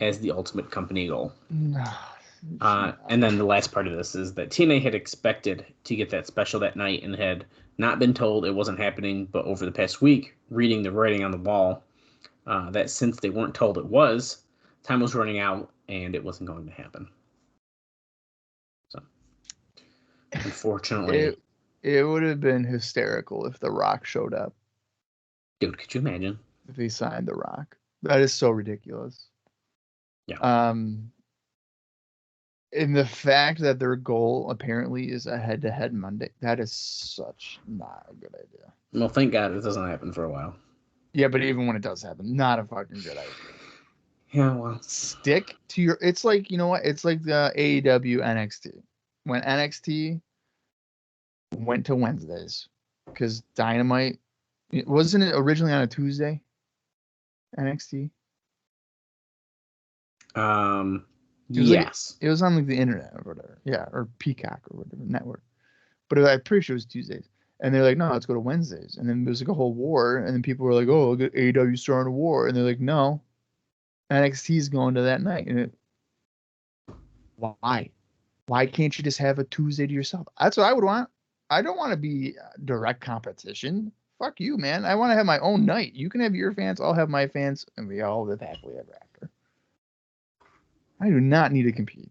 as the ultimate company goal. And then the last part of this is that TNA had expected to get that special that night and had not been told it wasn't happening, but over the past week, reading the writing on the wall, that since they weren't told it was, time was running out and it wasn't going to happen. So, unfortunately... It would have been hysterical if The Rock showed up. Dude, could you imagine? If he signed The Rock. That is so ridiculous. Yeah. And the fact that their goal apparently is a head-to-head Monday, that is such not a good idea. Well, thank God it doesn't happen for a while. Yeah, but even when it does happen, not a fucking good idea. Yeah, well. Stick to your... It's like, you know what? It's like the AEW NXT. When NXT went to Wednesdays, because Dynamite... Wasn't it originally on a Tuesday? NXT? Yes. It was on like the internet or whatever. Yeah, or Peacock or whatever network. But I'm pretty sure it was Tuesdays. And they're like, no, let's go to Wednesdays. And then there's like a whole war. And then people were like, oh, look at AEW starting a war. And they're like, no, NXT's going to that night. And why? Why can't you just have a Tuesday to yourself? That's what I would want. I don't want to be direct competition. Fuck you, man. I want to have my own night. You can have your fans. I'll have my fans. And we all live happily ever after. I do not need to compete.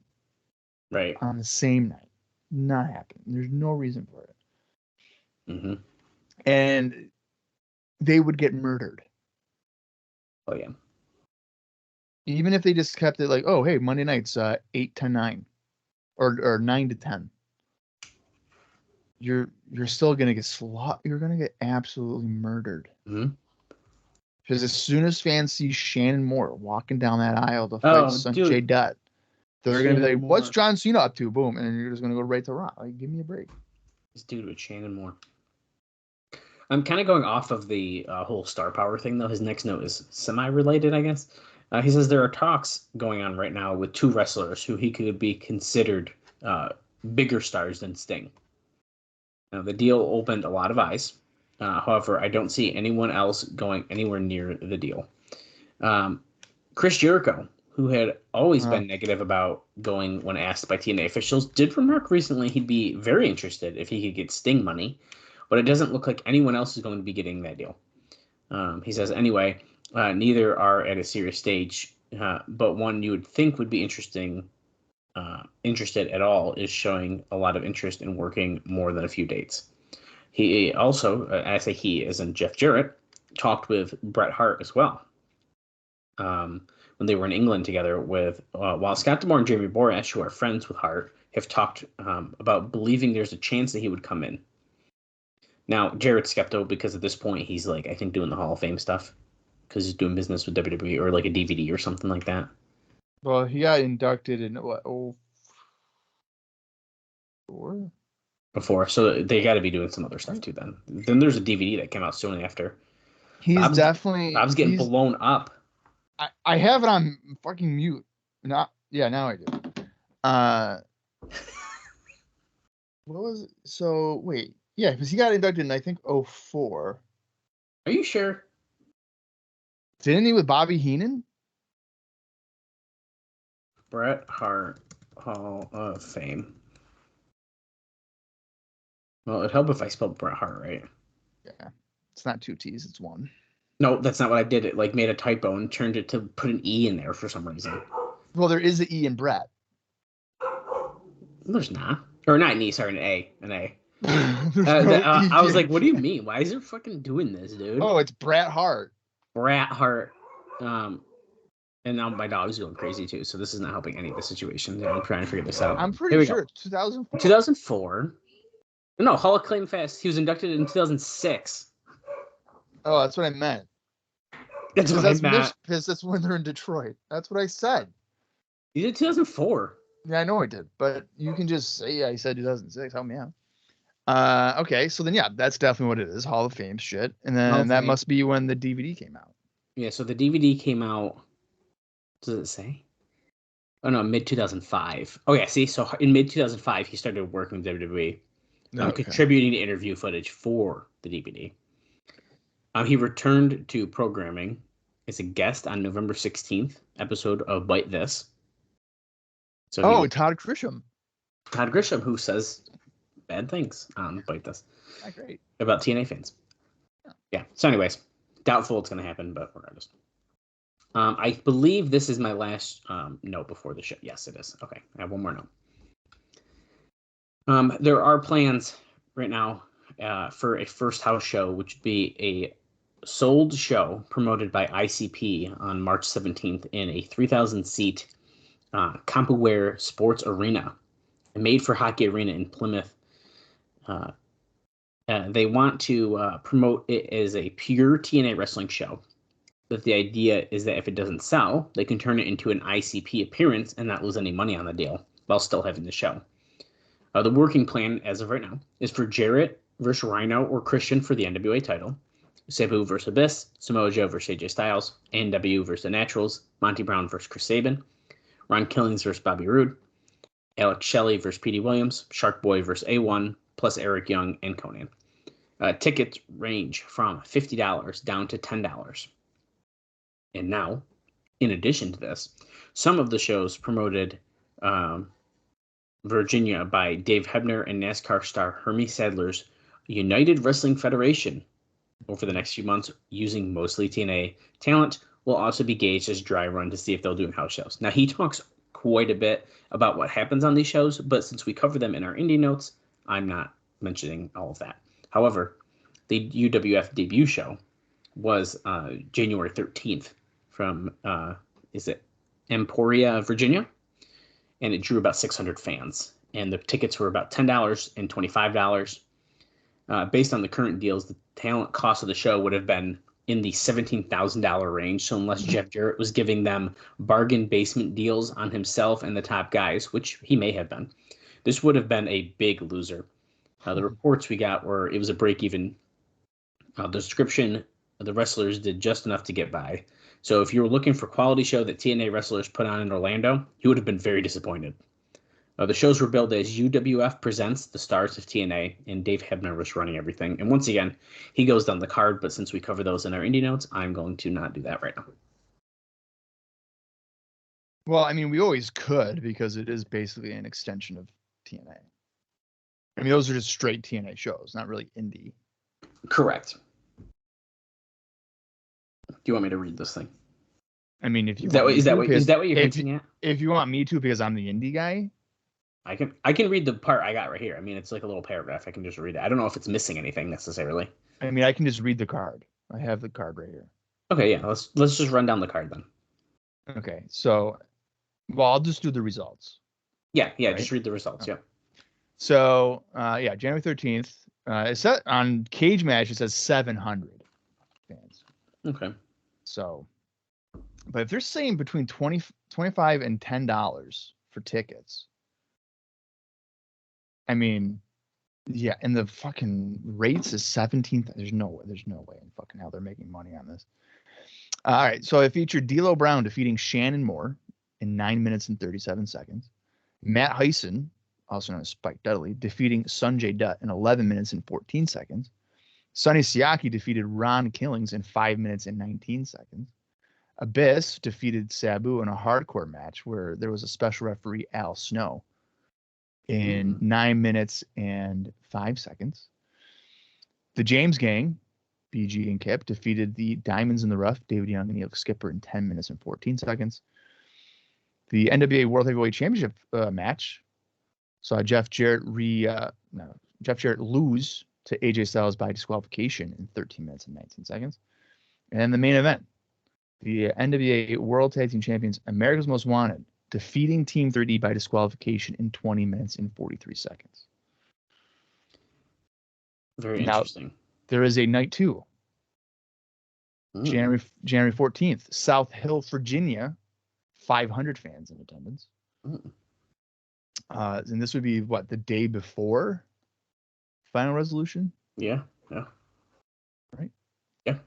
Right. On the same night. Not happening. There's no reason for it. Mm-hmm. And they would get murdered. Oh, yeah. Even if they just kept it like, oh, hey, Monday nights, 8 to 9. Or 9 to 10. You're still going to get You're going to get absolutely murdered. Mm-hmm. Because as soon as fans see Shannon Moore walking down that aisle to fight Sonjay Dutt, they're going to be like, what's John Cena up to? Boom. And you're just going to go right to Raw. Like, give me a break. This dude with Shannon Moore. I'm kind of going off of the whole star power thing, though. His next note is semi-related, I guess. He says there are talks going on right now with two wrestlers who he could be considered bigger stars than Sting. Now, the deal opened a lot of eyes. However, I don't see anyone else going anywhere near the deal. Chris Jericho, who had always been negative about going when asked by TNA officials, did remark recently he'd be very interested if he could get Sting money, but it doesn't look like anyone else is going to be getting that deal. He says, anyway, neither are at a serious stage, but one you would think would be interested at all is showing a lot of interest in working more than a few dates. He also, I say he, as in Jeff Jarrett, talked with Bret Hart as well. When they were in England together with, while Scott D'Amore and Jamie Borash, who are friends with Hart, have talked about believing there's a chance that he would come in. Now, Jarrett's skeptical because at this point he's like, I think, doing the Hall of Fame stuff because he's doing business with WWE or like a DVD or something like that. Well, he got inducted in what? 04? Before, so they got to be doing some other stuff too. Then there's a DVD that came out soon after. Bob's getting blown up. I have it on fucking mute. Now I do. What was it? So wait, yeah, because he got inducted in I think 04. Are you sure? Didn't he with Bobby Heenan? Bret Hart Hall of Fame. Well, it'd help if I spelled Bret Hart right. Yeah, it's not 2 T's, it's 1. No, that's not what I did. It like made a typo and turned it to put an E in there for some reason. Well, there is an E in Bret. There's not. Or not an E, sorry, an A. I was like, what do you mean? Why is it fucking doing this, dude? Oh, it's Bret Hart. Bret Hart. And now my dog's going crazy too, so this is not helping any of the situation. I'm trying to figure this out. I'm pretty sure it's 2004. 2004. No, Hall of Fame Fest. He was inducted in 2006. Oh, that's what I meant. That's what I meant. Because that's when they're in Detroit. That's what I said. You did 2004. Yeah, I know I did. But you can just say I said 2006. Help me out. Okay, so then yeah, that's definitely what it is. Hall of Fame shit. And Hall then of that Fame. must be when the DVD came out. Yeah, so the DVD came out. Does it say? Oh no, mid 2005. Oh yeah, see, so in mid 2005 he started working with WWE, Okay. contributing to interview footage for the DVD. He returned to programming as a guest on November 16th episode of Bite This. So Todd Grisham. Todd Grisham, who says bad things on Bite This. Not great. About TNA fans. Yeah. So anyways, doubtful it's going to happen, but regardless. I believe this is my last note before the show. Yes, it is. Okay, I have one more note. There are plans right now for a first house show, which would be a sold show promoted by ICP on March 17th in a 3,000-seat CompuWare Sports Arena, a made-for-hockey arena in Plymouth. They want to promote it as a pure TNA wrestling show. But the idea is that if it doesn't sell, they can turn it into an ICP appearance and not lose any money on the deal while still having the show. The working plan, as of right now, is for Jarrett versus Rhino or Christian for the NWA title, Sabu versus Abyss, Samoa Joe versus AJ Styles, ANW versus The Naturals, Monty Brown versus Chris Sabin, Ron Killings versus Bobby Roode, Alex Shelley versus Petey Williams, Shark Boy versus A1, plus Eric Young and Conan. Tickets range from $50 down to $10. And now, in addition to this, some of the shows promoted Virginia by Dave Hebner and NASCAR star Hermie Sadler's United Wrestling Federation over the next few months, using mostly TNA talent, will also be gauged as dry run to see if they'll do house shows. Now, he talks quite a bit about what happens on these shows, but since we cover them in our indie notes, I'm not mentioning all of that. However, the UWF debut show was January 13th from, is it Emporia, Virginia? And it drew about 600 fans. And the tickets were about $10 and $25. Based on the current deals, the talent cost of the show would have been in the $17,000 range. So unless Jeff Jarrett was giving them bargain basement deals on himself and the top guys, which he may have been, this would have been a big loser. The reports we got were it was a break even. The description, the wrestlers did just enough to get by. So if you were looking for quality show that TNA wrestlers put on in Orlando, you would have been very disappointed. The shows were billed as UWF Presents the Stars of TNA, and Dave Hebner was running everything. And once again, he goes down the card, but since we cover those in our indie notes, I'm going to not do that right now. Well, I mean, we always could because it is basically an extension of TNA. I mean, those are just straight TNA shows, not really indie. Correct. Do you want me to read this thing? I mean, if you is that what you're hinting at? If you want me to, because I'm the indie guy, I can read the part I got right here. I mean, it's like a little paragraph. I can just read it. I don't know if it's missing anything necessarily. I mean, I can just read the card. I have the card right here. Okay, yeah. Let's just run down the card then. Okay, so, well, I'll just do the results. Yeah, right? Just read the results. Okay. Yeah. So, January 13th. It's set on Cage Match. It says 700 fans. Okay. So, but if they're saying between $25 and $10 for tickets, I mean, yeah, and the fucking rates is 17. There's no way in fucking hell they're making money on this. All right, so it featured D'Lo Brown defeating Shannon Moore in 9 minutes and 37 seconds. Matt Hyson, also known as Spike Dudley, defeating Sonjay Dutt in 11 minutes and 14 seconds. Sonny Siaki defeated Ron Killings in 5 minutes and 19 seconds. Abyss defeated Sabu in a hardcore match where there was a special referee, Al Snow, in 9 minutes and 5 seconds. The James Gang, BG and Kip, defeated the Diamonds in the Rough, David Young and Elix Skipper, in 10 minutes and 14 seconds. The NWA World Heavyweight Championship match saw Jeff Jarrett lose to AJ Styles by disqualification in 13 minutes and 19 seconds. And the main event, the NWA World Tag Team Champions, America's Most Wanted, defeating Team 3D by disqualification in 20 minutes and 43 seconds. Very interesting. There is a night 2. January 14th, South Hill, Virginia, 500 fans in attendance. And this would be the day before Final Resolution? Yeah. Right. Yeah.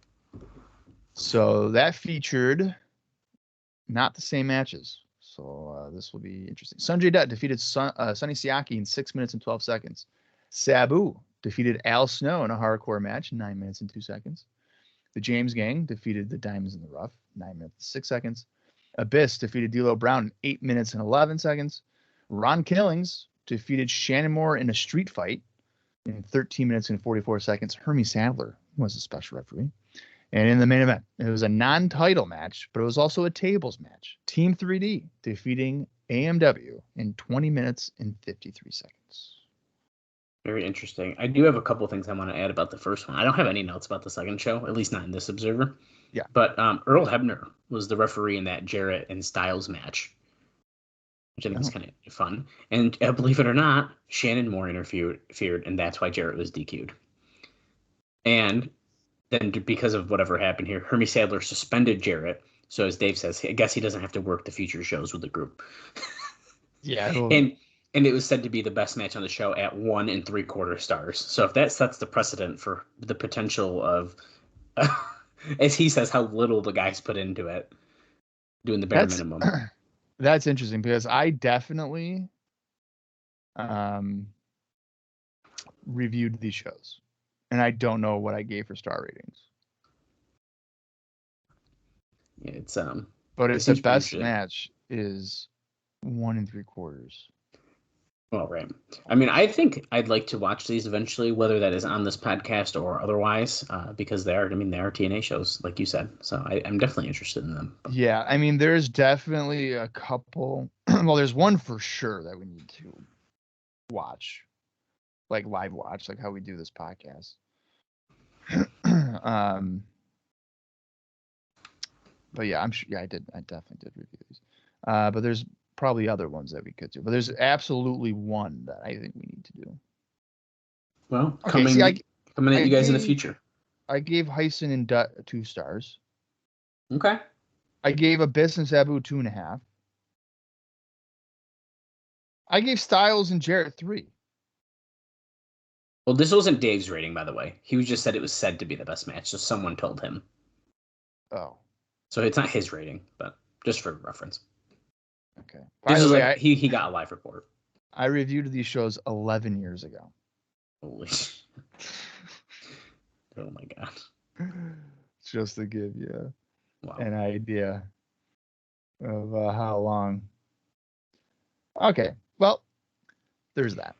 So that featured not the same matches. So this will be interesting. Sonjay Dutt defeated Sonny Siaki in 6 minutes and 12 seconds. Sabu defeated Al Snow in a hardcore match in 9 minutes and 2 seconds. The James Gang defeated the Diamonds in the Rough, 9 minutes and 6 seconds. Abyss defeated D'Lo Brown in 8 minutes and 11 seconds. Ron Killings defeated Shannon Moore in a street fight in 13 minutes and 44 seconds. Hermie Sadler was a special referee. And in the main event, it was a non-title match, but it was also a tables match. Team 3D defeating AMW in 20 minutes and 53 seconds. Very interesting. I do have a couple of things I want to add about the first one. I don't have any notes about the second show, at least not in this Observer. Yeah. But Earl Hebner was the referee in that Jarrett and Styles match, which I think was kind of fun. And believe it or not, Shannon Moore interfered, and that's why Jarrett was DQ'd. And then because of whatever happened here, Hermie Sadler suspended Jarrett. So as Dave says, I guess he doesn't have to work the future shows with the group. Yeah. And it was said to be the best match on the show at 1 3/4 stars. So if that sets the precedent for the potential of, as he says, how little the guys put into it, doing the bare minimum. That's interesting because I definitely reviewed these shows, and I don't know what I gave for star ratings. Yeah, it's but it's the best match is 1 3/4. Well, right. I mean, I think I'd like to watch these eventually, whether that is on this podcast or otherwise, because they are TNA shows, like you said. So I'm definitely interested in them. Yeah, I mean, there's definitely a couple. Well, there's one for sure that we need to watch, like live watch, like how we do this podcast. But yeah, I'm sure. Yeah, I definitely did review these. But there's probably other ones that we could do. But there's absolutely one that I think we need to do. Well, coming at you guys in the future. I gave Hyson and Dutt 2 stars. Okay. I gave Abyss and Sabu 2.5. I gave Styles and Jarrett 3. Well, this wasn't Dave's rating, by the way. He just said it was said to be the best match, so someone told him. Oh. So it's not his rating, but just for reference. Okay. This is like he got a live report. I reviewed these shows 11 years ago. Holy. Oh my god. Just to give you an idea of how long. Okay. Well, there's that.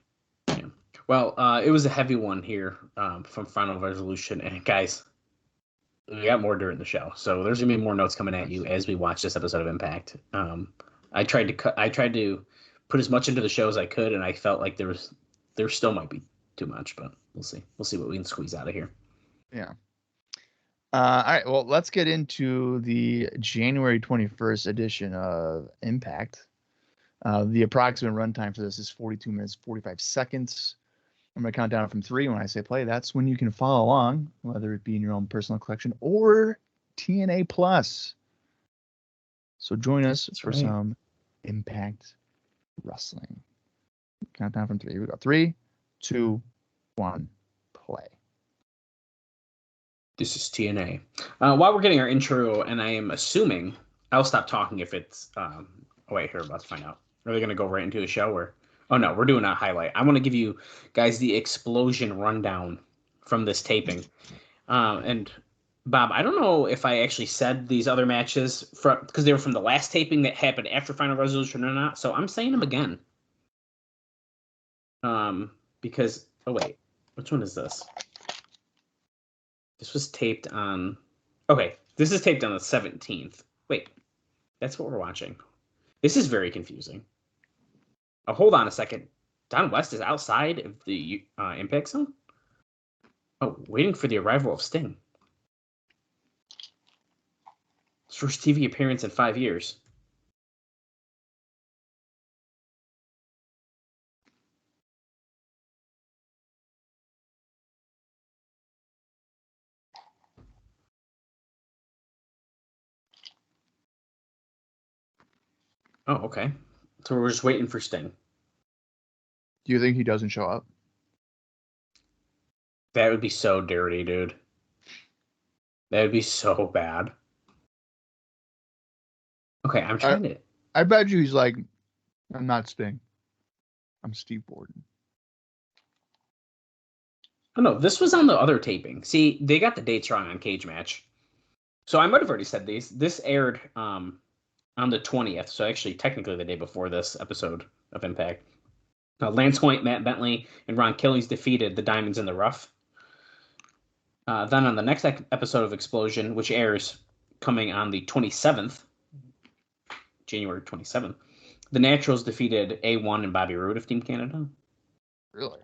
Yeah. Well, it was a heavy one here from Final Resolution. And guys, we got more during the show. So there's going to be more notes coming at you as we watch this episode of Impact. I tried to put as much into the show as I could, and I felt like there still might be too much, but we'll see. We'll see what we can squeeze out of here. Yeah. All right. Well, let's get into the January 21st edition of Impact. The approximate runtime for this is 42 minutes, 45 seconds. I'm going to count down from 3 when I say play. That's when you can follow along, whether it be in your own personal collection or TNA Plus. So join us for some Impact Wrestling. Count down from 3. Here we go. 3, 2, 1, play. This is TNA. While we're getting our intro, and I am assuming I'll stop talking if it's. Oh wait, here we're about to find out. Are they going to go right into the show, or? Oh no, we're doing a highlight. I want to give you guys the explosion rundown from this taping. And Bob, I don't know if I actually said these other matches because they were from the last taping that happened after Final Resolution or not. So I'm saying them again. Because wait, which one is this? This was taped on. Okay, this is taped on the 17th. Wait, that's what we're watching. This is very confusing. Oh, hold on a second. Don West is outside of the Impact Zone? Oh, waiting for the arrival of Sting. His first TV appearance in 5 years. Oh, okay. So we're just waiting for Sting. Do you think he doesn't show up? That would be so dirty, dude. That would be so bad. Okay, I'm trying to. I bet you he's like, I'm not Sting. I'm Steve Borden. Oh no, this was on the other taping. See, they got the dates wrong on Cage Match. So I might have already said these. This aired on the 20th, so actually technically the day before this episode of Impact. Lance Hoyt, Matt Bentley, and Ron Killings defeated the Diamonds in the Rough. Then on the next episode of Explosion, which airs coming on the 27th, January 27th, the Naturals defeated A1 and Bobby Roode of Team Canada. Really?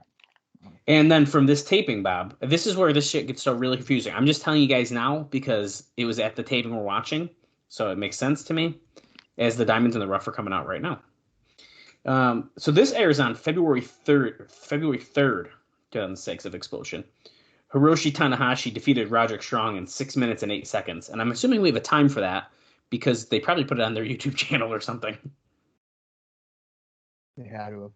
And then from this taping, Bob, this is where this shit gets so really confusing. I'm just telling you guys now because it was at the taping we're watching, so it makes sense to me as the Diamonds in the Rough are coming out right now. So this airs on February 3rd, 2006 of Explosion. Hiroshi Tanahashi defeated Roderick Strong in 6 minutes and 8 seconds. And I'm assuming we have a time for that because they probably put it on their YouTube channel or something. They had to have.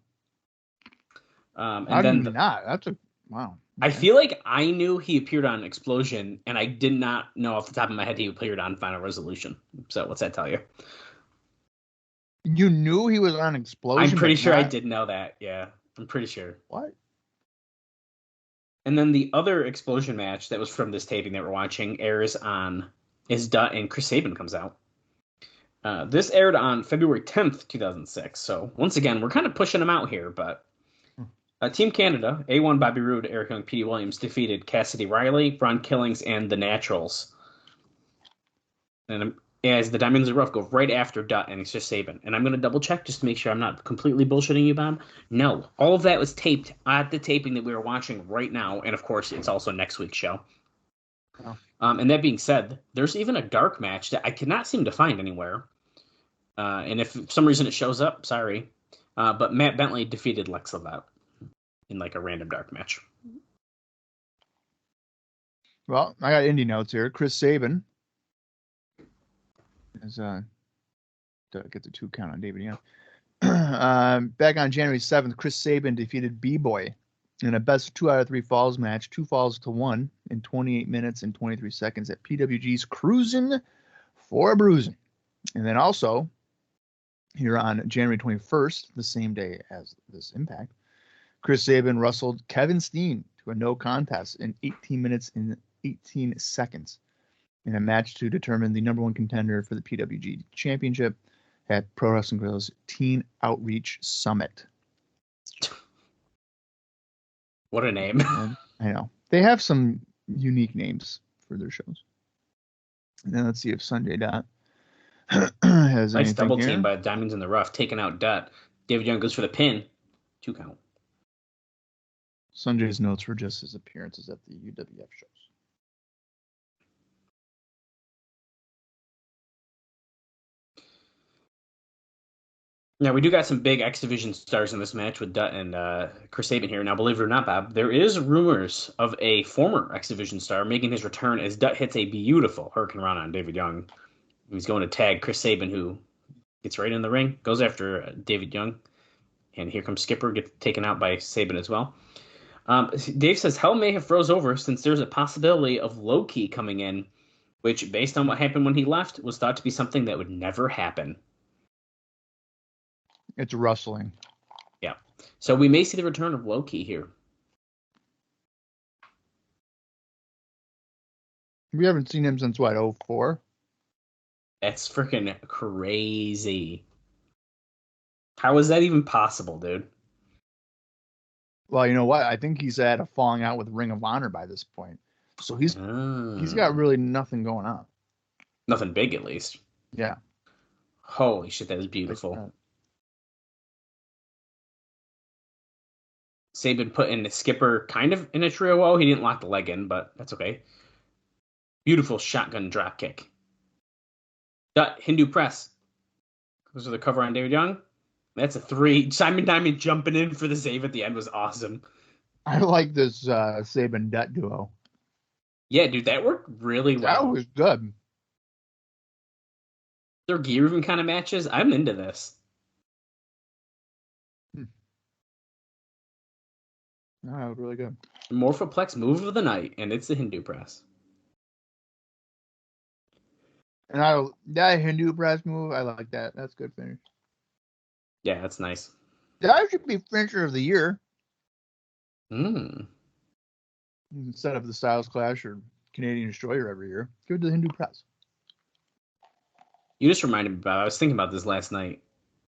And then not. That's a wow. I feel like I knew he appeared on Explosion, and I did not know off the top of my head he appeared on Final Resolution. So what's that tell you? You knew he was on Explosion? I'm pretty sure I did know that. Yeah, I'm pretty sure. What? And then the other Explosion match that was from this taping that we're watching airs on is Dutt and Chris Sabin comes out. This aired on February 10th, 2006. So once again, we're kind of pushing them out here, but Team Canada, A1 Bobby Roode, Eric Young, Petey Williams defeated Cassidy Riley, Ron Killings, and the Naturals. And as the Diamonds in the Rough go right after Dutt, and it's just Sabin. And I'm going to double check just to make sure I'm not completely bullshitting you, Bob. No, all of that was taped at the taping that we are watching right now. And of course, it's also next week's show. Oh. And that being said, there's even a dark match that I cannot seem to find anywhere. And if for some reason it shows up, sorry. But Matt Bentley defeated Lex Levette in like a random dark match. Well, I got indie notes here. Chris Sabin is get the 2 count on David Young. Back on January 7th, Chris Sabin defeated B-Boy in a best 2 out of 3 falls match, 2 falls to 1 in 28 minutes and 23 seconds at PWG's Cruisin' for a Bruisin'. And then also, here on January 21st, the same day as this Impact, Chris Sabin wrestled Kevin Steen to a no contest in 18 minutes and 18 seconds in a match to determine the number 1 contender for the PWG Championship at Pro Wrestling Guerrilla's Teen Outreach Summit. What a name. I know. They have some unique names for their shows. And then let's see if Sonjay Dutt has nice anything double here. team by Diamonds in the Rough, taking out Dutt. David Young goes for the pin. 2 count. Sonjay's notes were just his appearances at the UWF shows. Now, we do got some big X Division stars in this match with Dutt and Chris Sabin here. Now, believe it or not, Bob, there is rumors of a former X Division star making his return as Dutt hits a beautiful Hurricane Rana on David Young. He's going to tag Chris Sabin, who gets right in the ring, goes after David Young. And here comes Skipper, gets taken out by Sabin as well. Dave says, hell may have froze over since there's a possibility of Low-Key coming in, which, based on what happened when he left, was thought to be something that would never happen. It's rustling. Yeah. So we may see the return of Low-Key here. We haven't seen him since, what, 04? That's freaking crazy. How is that even possible, dude? Well, you know what? I think he's at a falling out with Ring of Honor by this point. So he's got really nothing going on. Nothing big, at least. Yeah. Holy shit, that is beautiful. Sabin put in the Skipper kind of in a trio woe. He didn't lock the leg in, but that's okay. Beautiful shotgun drop kick. Dutt, Hindu press. Goes for the cover on David Young. That's a 3. Simon Diamond jumping in for the save at the end was awesome. I like this Sabin Dutt duo. Yeah, dude, that worked really well. That was good. They're gear even kind of matches. I'm into this. No, that was really good. Morphoplex move of the night, and it's the Hindu press. And that Hindu press move, I like that. That's good finish. Yeah, that's nice. That should be finisher of the year. Instead of the Styles Clash or Canadian Destroyer every year. Give it to the Hindu press. You just reminded me about it. I was thinking about this last night.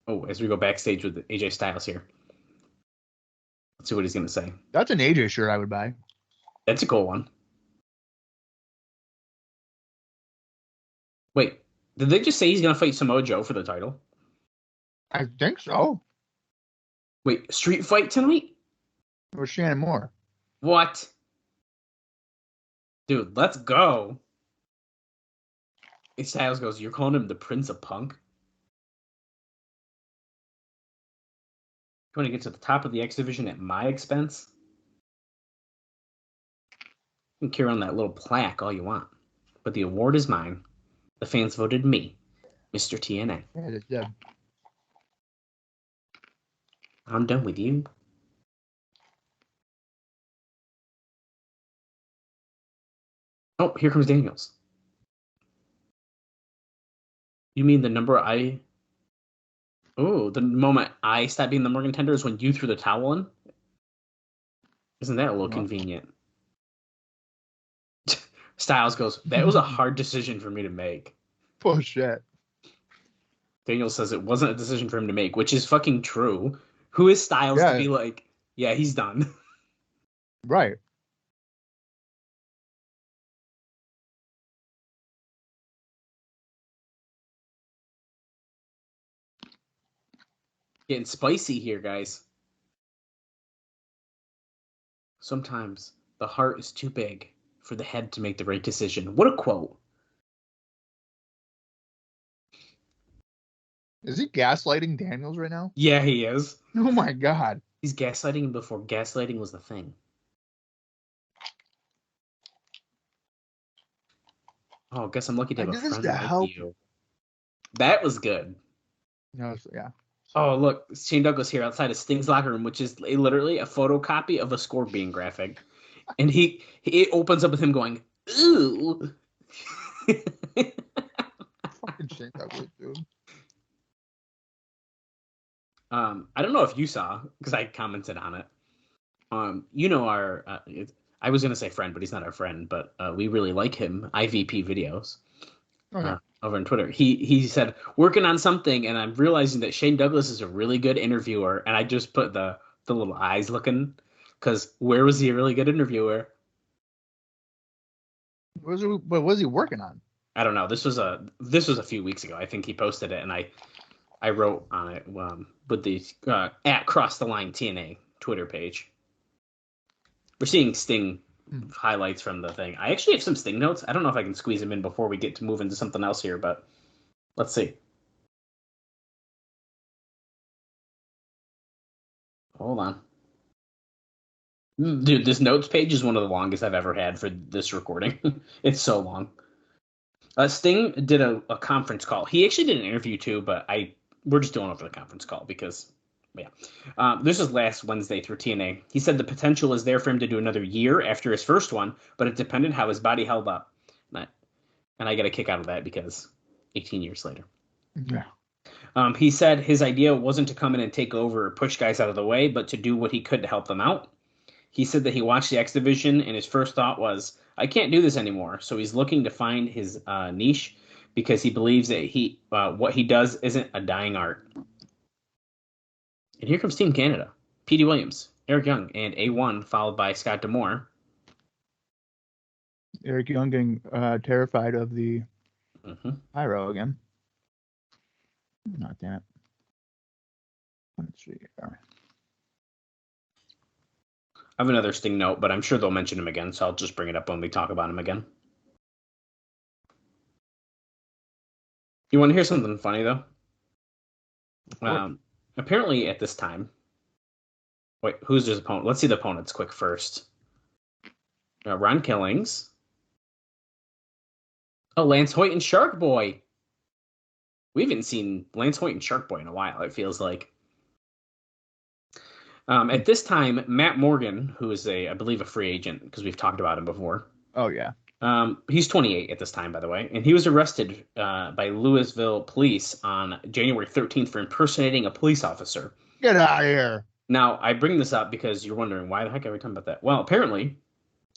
Oh, as we go backstage with AJ Styles here. Let's see what he's going to say. That's an AJ shirt I would buy. That's a cool one. Wait, did they just say he's going to fight Samoa Joe for the title? I think so. Wait, street fight tonight? Or Shannon Moore. What? Dude, let's go. And Styles goes, you're calling him the Prince of Punk? You want to get to the top of the X Division at my expense? You can carry on that little plaque all you want. But the award is mine. The fans voted me, Mr. TNA. Yeah, it's dead. I'm done with you. Oh, here comes Daniels. You mean the number I... Oh, the moment I stopped being the Morgan Tender is when you threw the towel in? Isn't that a little convenient? Styles goes, that was a hard decision for me to make. Bullshit. Daniel says it wasn't a decision for him to make, which is fucking true. Who is Styles to be like, yeah, he's done? Right. Getting spicy here, guys. Sometimes the heart is too big for the head to make the right decision. What a quote. Is he gaslighting Daniels right now? Yeah, he is. Oh my god. He's gaslighting him before gaslighting was the thing. Oh, I guess I'm lucky to have a friend like you. That was good. No, yeah. Oh, look, Shane Douglas here outside of Sting's locker room, which is literally a photocopy of a Scorpion graphic. And he opens up with him going, ooh. Fucking Shane Douglas, dude. I don't know if you saw, because I commented on it. You know our, I was going to say friend, but he's not our friend, but we really like him, IVP videos. Okay. Over on Twitter. He said, working on something, and I'm realizing that Shane Douglas is a really good interviewer, and I just put the little eyes looking, because where was he a really good interviewer? What was he working on? I don't know. This was a few weeks ago. I think he posted it, and I wrote on it with the at Cross the Line TNA Twitter page. We're seeing Sting highlights from the thing. I actually have some Sting notes. I don't know if I can squeeze them in before we get to move into something else here, but let's see. Hold on. Dude, this notes page is one of the longest I've ever had for this recording. It's so long. Sting did a conference call. He actually did an interview too, but we're just doing it for the conference call because, yeah. This was last Wednesday through TNA. He said the potential is there for him to do another year after his first one, but it depended how his body held up. And I got a kick out of that because 18 years later. Yeah. He said his idea wasn't to come in and take over or push guys out of the way, but to do what he could to help them out. He said that he watched the X Division, and his first thought was, I can't do this anymore. So he's looking to find his niche because he believes that what he does isn't a dying art. And here comes Team Canada. Petey Williams, Eric Young, and A1, followed by Scott D'Amore. Eric Young getting terrified of the pyro again. Not that. Let's see. I have another Sting note, but I'm sure they'll mention him again, so I'll just bring it up when we talk about him again. You want to hear something funny, though? Apparently, at this time... Wait, who's his opponent? Let's see the opponents quick first. Ron Killings. Oh, Lance Hoyt and Shark Boy. We haven't seen Lance Hoyt and Shark Boy in a while, it feels like. At this time, Matt Morgan, who is I believe, a free agent because we've talked about him before. Oh yeah. He's 28 at this time, by the way, and he was arrested by Louisville police on January 13th for impersonating a police officer. Get out of here. Now, I bring this up because you're wondering why the heck are we talking about that? Well, apparently,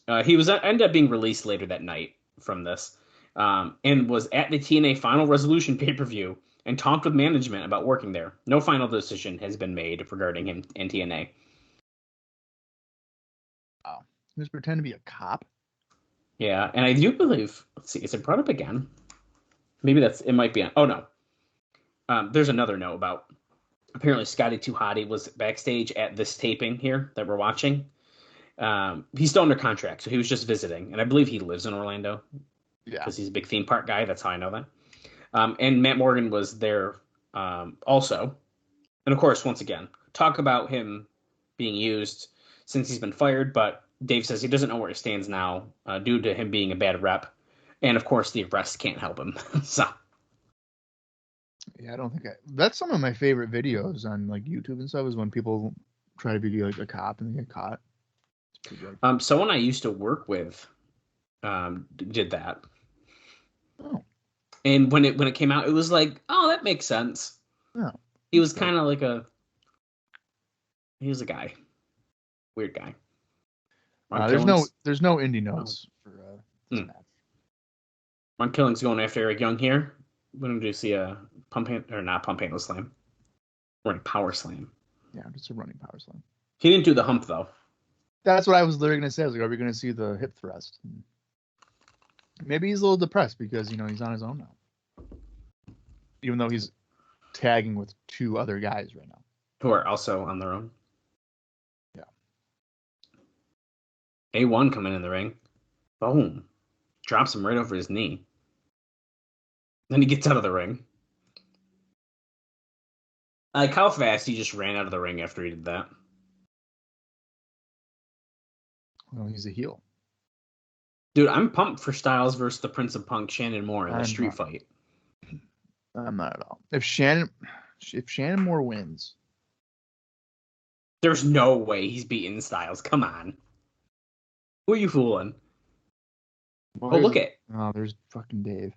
he ended up being released later that night from this, and was at the TNA Final Resolution pay-per-view and talked with management about working there. No final decision has been made regarding him and TNA. Oh, he was pretending to be a cop. Yeah, and I do believe. Let's see, is it brought up again? Maybe it might be on. Oh no, there's another note about. Apparently, Scotty 2 Hotty was backstage at this taping here that we're watching. He's still under contract, so he was just visiting, and I believe he lives in Orlando. Yeah, because he's a big theme park guy. That's how I know that. And Matt Morgan was there also, and of course, once again, talk about him being used since he's been fired, but Dave says he doesn't know where he stands now due to him being a bad rep. And of course, the arrest can't help him. So, yeah, I don't think that's some of my favorite videos on like YouTube and stuff is when people try to be like a cop and they get caught. It's pretty good. Someone I used to work with did that. Oh. And when it came out, it was like, oh, that makes sense. Yeah. He was kind of like he was a guy. Weird guy. There's no indie notes for this match. Ron Killing's going after Eric Young here. When do you see a not pump handle slam? Running power slam. Yeah, just a running power slam. He didn't do the hump though. That's what I was literally gonna say. I was like, are we gonna see the hip thrust? Maybe he's a little depressed because he's on his own now. Even though he's tagging with 2 other guys right now. Who are also on their own. Yeah. A1 coming in the ring. Boom. Drops him right over his knee. Then he gets out of the ring. I like how fast he just ran out of the ring after he did that. Well, he's a heel. Dude, I'm pumped for Styles versus the Prince of Punk, Shannon Moore, in the street fight. I'm not at all. If Shannon Moore wins, there's no way he's beating Styles. Come on. Who are you fooling? Well, look at. Oh, there's fucking Dave.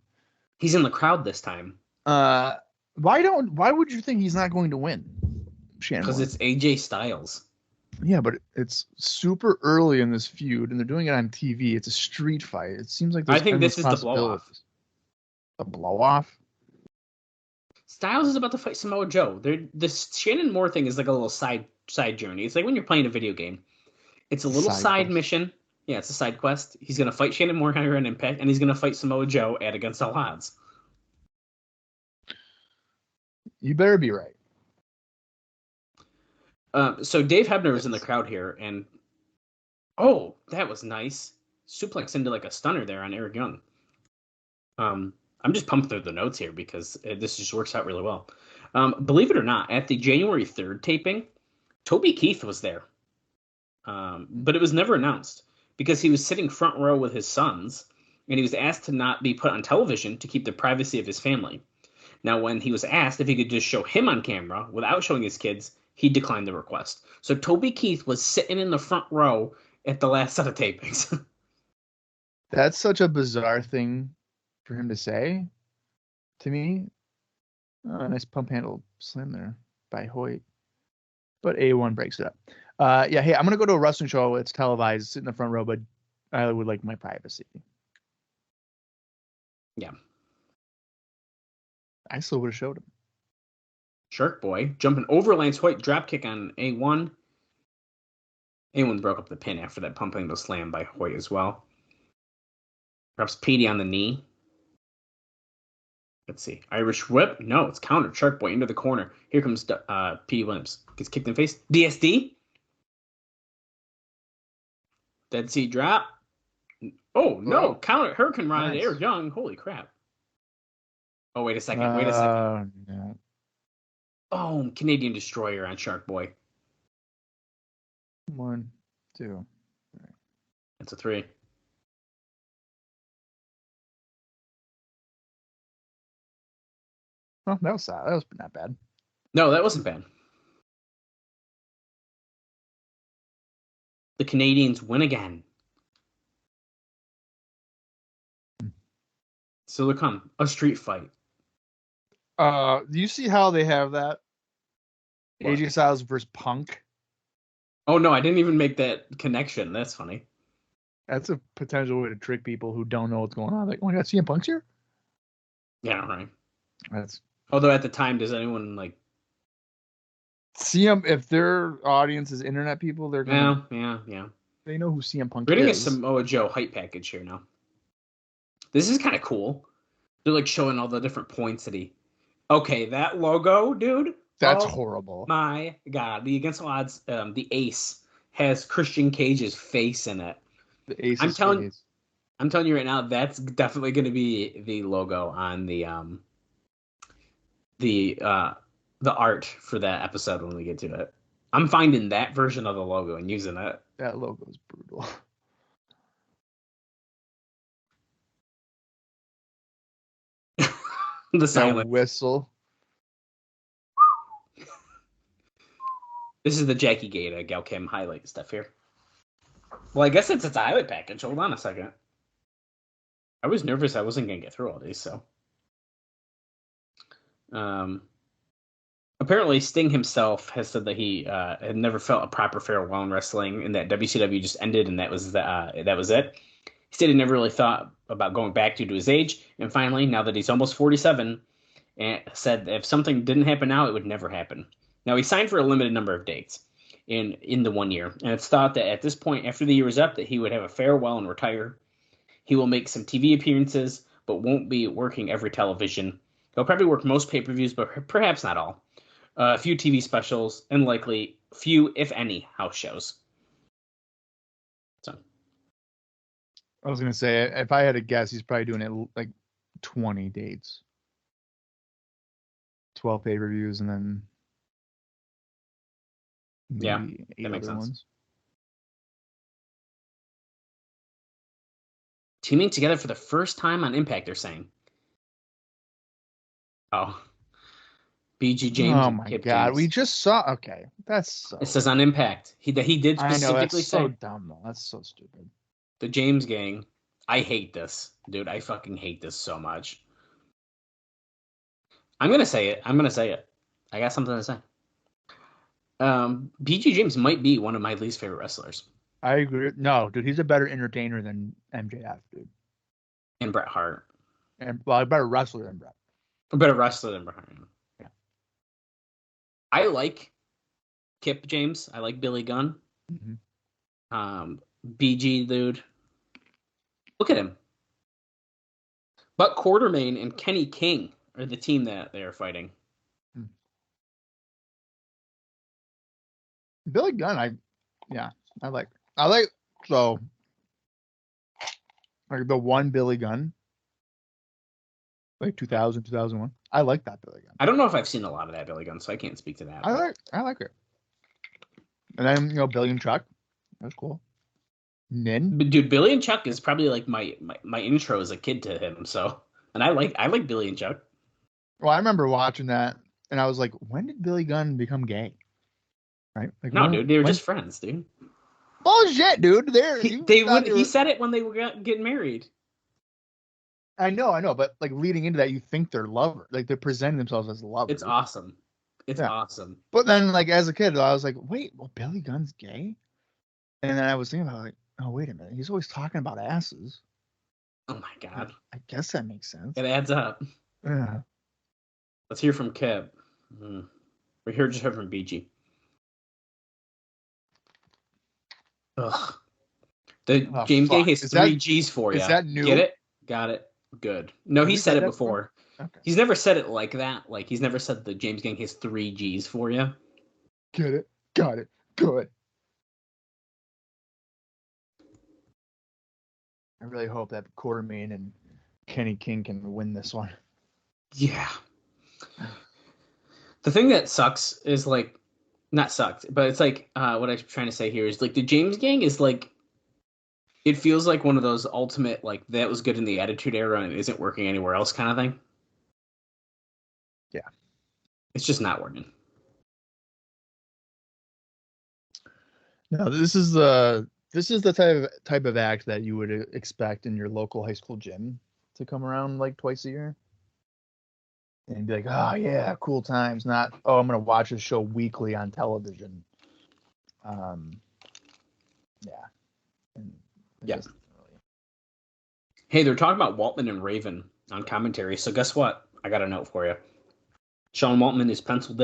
He's in the crowd this time. Why would you think he's not going to win? Shannon Because Moore? it's AJ Styles. Yeah, but it's super early in this feud, and they're doing it on TV. It's a street fight. It seems like I think this is the blow-off. A blow-off? Styles is about to fight Samoa Joe. This Shannon Moore thing is like a little side journey. It's like when you're playing a video game. It's a little side mission. Yeah, it's a side quest. He's going to fight Shannon Moore here on Impact, and he's going to fight Samoa Joe at Against All Odds. You better be right. So Dave Hebner was in the crowd here, and that was nice. Suplex into like a stunner there on Eric Young. I'm just pumping through the notes here because this just works out really well. Believe it or not, at the January 3rd taping, Toby Keith was there. But it was never announced because he was sitting front row with his sons, and he was asked to not be put on television to keep the privacy of his family. Now, when he was asked if he could just show him on camera without showing his kids, he declined the request. So Toby Keith was sitting in the front row at the last set of tapings. That's such a bizarre thing for him to say to me. Oh, nice pump handle slam there by Hoyt. But A1 breaks it up. Yeah, hey, I'm going to go to a wrestling show. It's televised, sit in the front row, but I would like my privacy. Yeah. I still would have showed him. Shark Boy jumping over Lance Hoyt, dropkick on A1. A1 broke up the pin after that pump handle slam by Hoyt as well. Drops Petey on the knee. Let's see. Irish whip. No, it's countered. Shark Boy into the corner. Here comes Petey Williams. Gets kicked in the face. DSD. Dead Sea drop. Oh, no. Counter. Hurricane Run Nice. at Eric Young. Holy crap. Oh, wait a second. No. Oh, Canadian Destroyer on Shark Boy. 1, 2. That's a 3. Oh, that was solid. That was not bad. No, that wasn't bad. the Canadians win again. So look on a street fight. Do you see how they have that? What? AJ Styles versus Punk. Oh no, I didn't even make that connection. That's funny. That's a potential way to trick people who don't know what's going on. Like, oh my God, CM Punk's here? Yeah, right. That's Although at the time, does anyone like CM? If their audience is internet people, they're gonna. Yeah. They know who CM Punk We're getting a is. Samoa Joe hype package here now. This is kind of cool. They're like showing all the different points that he. Okay, that logo, dude. That's horrible. My God, the Against All Odds, the Ace has Christian Cage's face in it. The Ace's I'm telling face. I'm telling you right now, that's definitely going to be the logo on the art for that episode when we get to it. I'm finding that version of the logo and using it. That logo is brutal. The That silent whistle. This is the Jackie Gata Gal Kim highlight stuff here. Well, I guess it's a highlight package. Hold on a second. I was nervous I wasn't going to get through all these, so. Apparently, Sting himself has said that he had never felt a proper farewell in wrestling, and that WCW just ended, and that was it. He said he never really thought about going back due to his age, and finally, now that he's almost 47, and said that if something didn't happen now, it would never happen. Now, he signed for a limited number of dates in the 1 year, and it's thought that at this point, after the year is up, that he would have a farewell and retire. He will make some TV appearances, but won't be working every television. He'll probably work most pay-per-views, but perhaps not all. A few TV specials, and likely few, if any, house shows. So, I was gonna say, if I had to guess, he's probably doing it like 20 dates, 12 pay-per-views, and then maybe that makes sense. Ones. Teaming together for the first time on Impact, they're saying. Oh. BG James. Oh and my Kip God, James. we just saw. Okay, that's so. It says on Impact. He did I know, specifically that's so say dumb though. That's so stupid. the James gang. I hate this, dude. I fucking hate this so much. I'm gonna say it. I got something to say. BG James might be one of my least favorite wrestlers. I agree. No, dude, he's a better entertainer than MJF, dude. And Bret Hart. And well, a better wrestler than Bret. A better wrestler than Bret Hart. Yeah. I like Kip James. I like Billy Gunn. Mm-hmm. BG, dude. Look at him. Buck Quartermain and Kenny King are the team that they are fighting. Billy Gunn, I like so like the one Billy Gunn, like 2000, 2001. I like that Billy Gunn. I don't know if I've seen a lot of that Billy Gunn, so I can't speak to that. I like it. And then Billy and Chuck, that's cool. Nin, But dude, Billy and Chuck is probably like my intro as a kid to him. So, and I like Billy and Chuck. well, I remember watching that, and I was like, when did Billy Gunn become gay? Right? Like, No, dude, they were just friends, dude. bullshit, dude. He said it when they were getting married. I know, but like leading into that, you think they're lovers, like they're presenting themselves as lovers. It's awesome. It's awesome. But then, like as a kid, I was like, wait, well, Billy Gunn's gay? And then I was thinking about like, oh, wait a minute, he's always talking about asses. Oh my God. I guess that makes sense. It adds up. Yeah. Let's hear from Kip. We're here just heard from BG. Ugh. The James Gang has three G's for you. Is that new? Get it? Got it. Good. No, he said it before. Okay. He's never said it like that. Like, he's never said the James Gang has 3 G's for you. Get it? Got it. Good. I really hope that Quartermain and Kenny King can win this one. Yeah. The thing that sucks is, like, not sucked, but it's like, what I'm trying to say here is, like, the James Gang is, like, it feels like one of those ultimate, like, that was good in the Attitude Era and isn't working anywhere else kind of thing. Yeah. It's just not working. No, this is the type of act that you would expect in your local high school gym to come around like twice a year and be like, oh yeah, cool times. Not, oh, I'm gonna watch a show weekly on television. Um, yeah, and Yeah. just really- Hey, they're talking about Waltman and Raven on commentary. So guess what? I got a note for you. Sean Waltman is penciled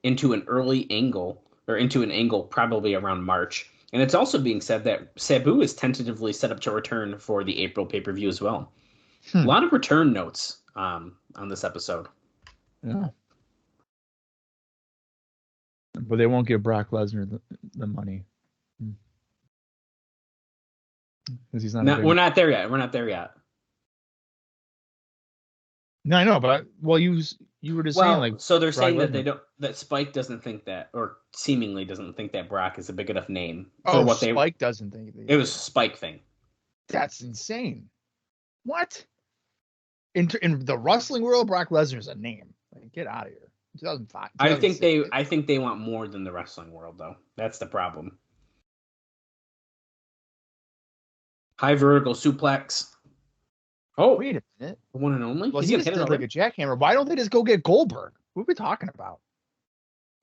into an angle probably around March. And it's also being said that Sabu is tentatively set up to return for the April pay-per-view as well. A lot of return notes on this episode. Yeah. But they won't give Brock Lesnar the money. Because he's not. We're not there yet. We're not there yet. No, I know, but you were just saying like. So they're Brock saying Lesnar. that Spike doesn't think that, or seemingly doesn't think that Brock is a big enough name for what Spike doesn't think. It was a Spike thing. That's insane. What? In the wrestling world, Brock Lesnar's a name. Like, get out of here. 2005. I think they want more than the wrestling world, though. That's the problem. High vertical suplex. Oh, wait a minute. The one and only? Well, he just did like a jackhammer. Why don't they just go get Goldberg? What are we talking about?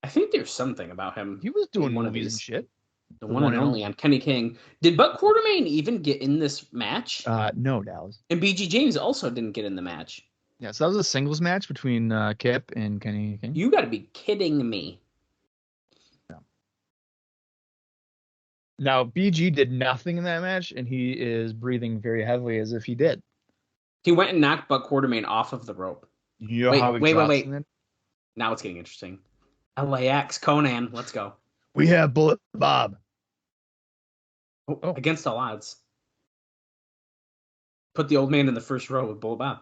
I think there's something about him. He was doing one of these shit. The one and only on Kenny King. Did Buck Quartermain even get in this match? No, Dallas. And BG James also didn't get in the match. Yeah, so that was a singles match between Kip and Kenny King. You got to be kidding me. No. Now, BG did nothing in that match, and he is breathing very heavily as if he did. He went and knocked Buck Quartermain off of the rope. You know wait. Now it's getting interesting. LAX, Conan, let's go. We have Bullet Bob. Oh. Against all odds. Put the old man in the first row with Bullet Bob.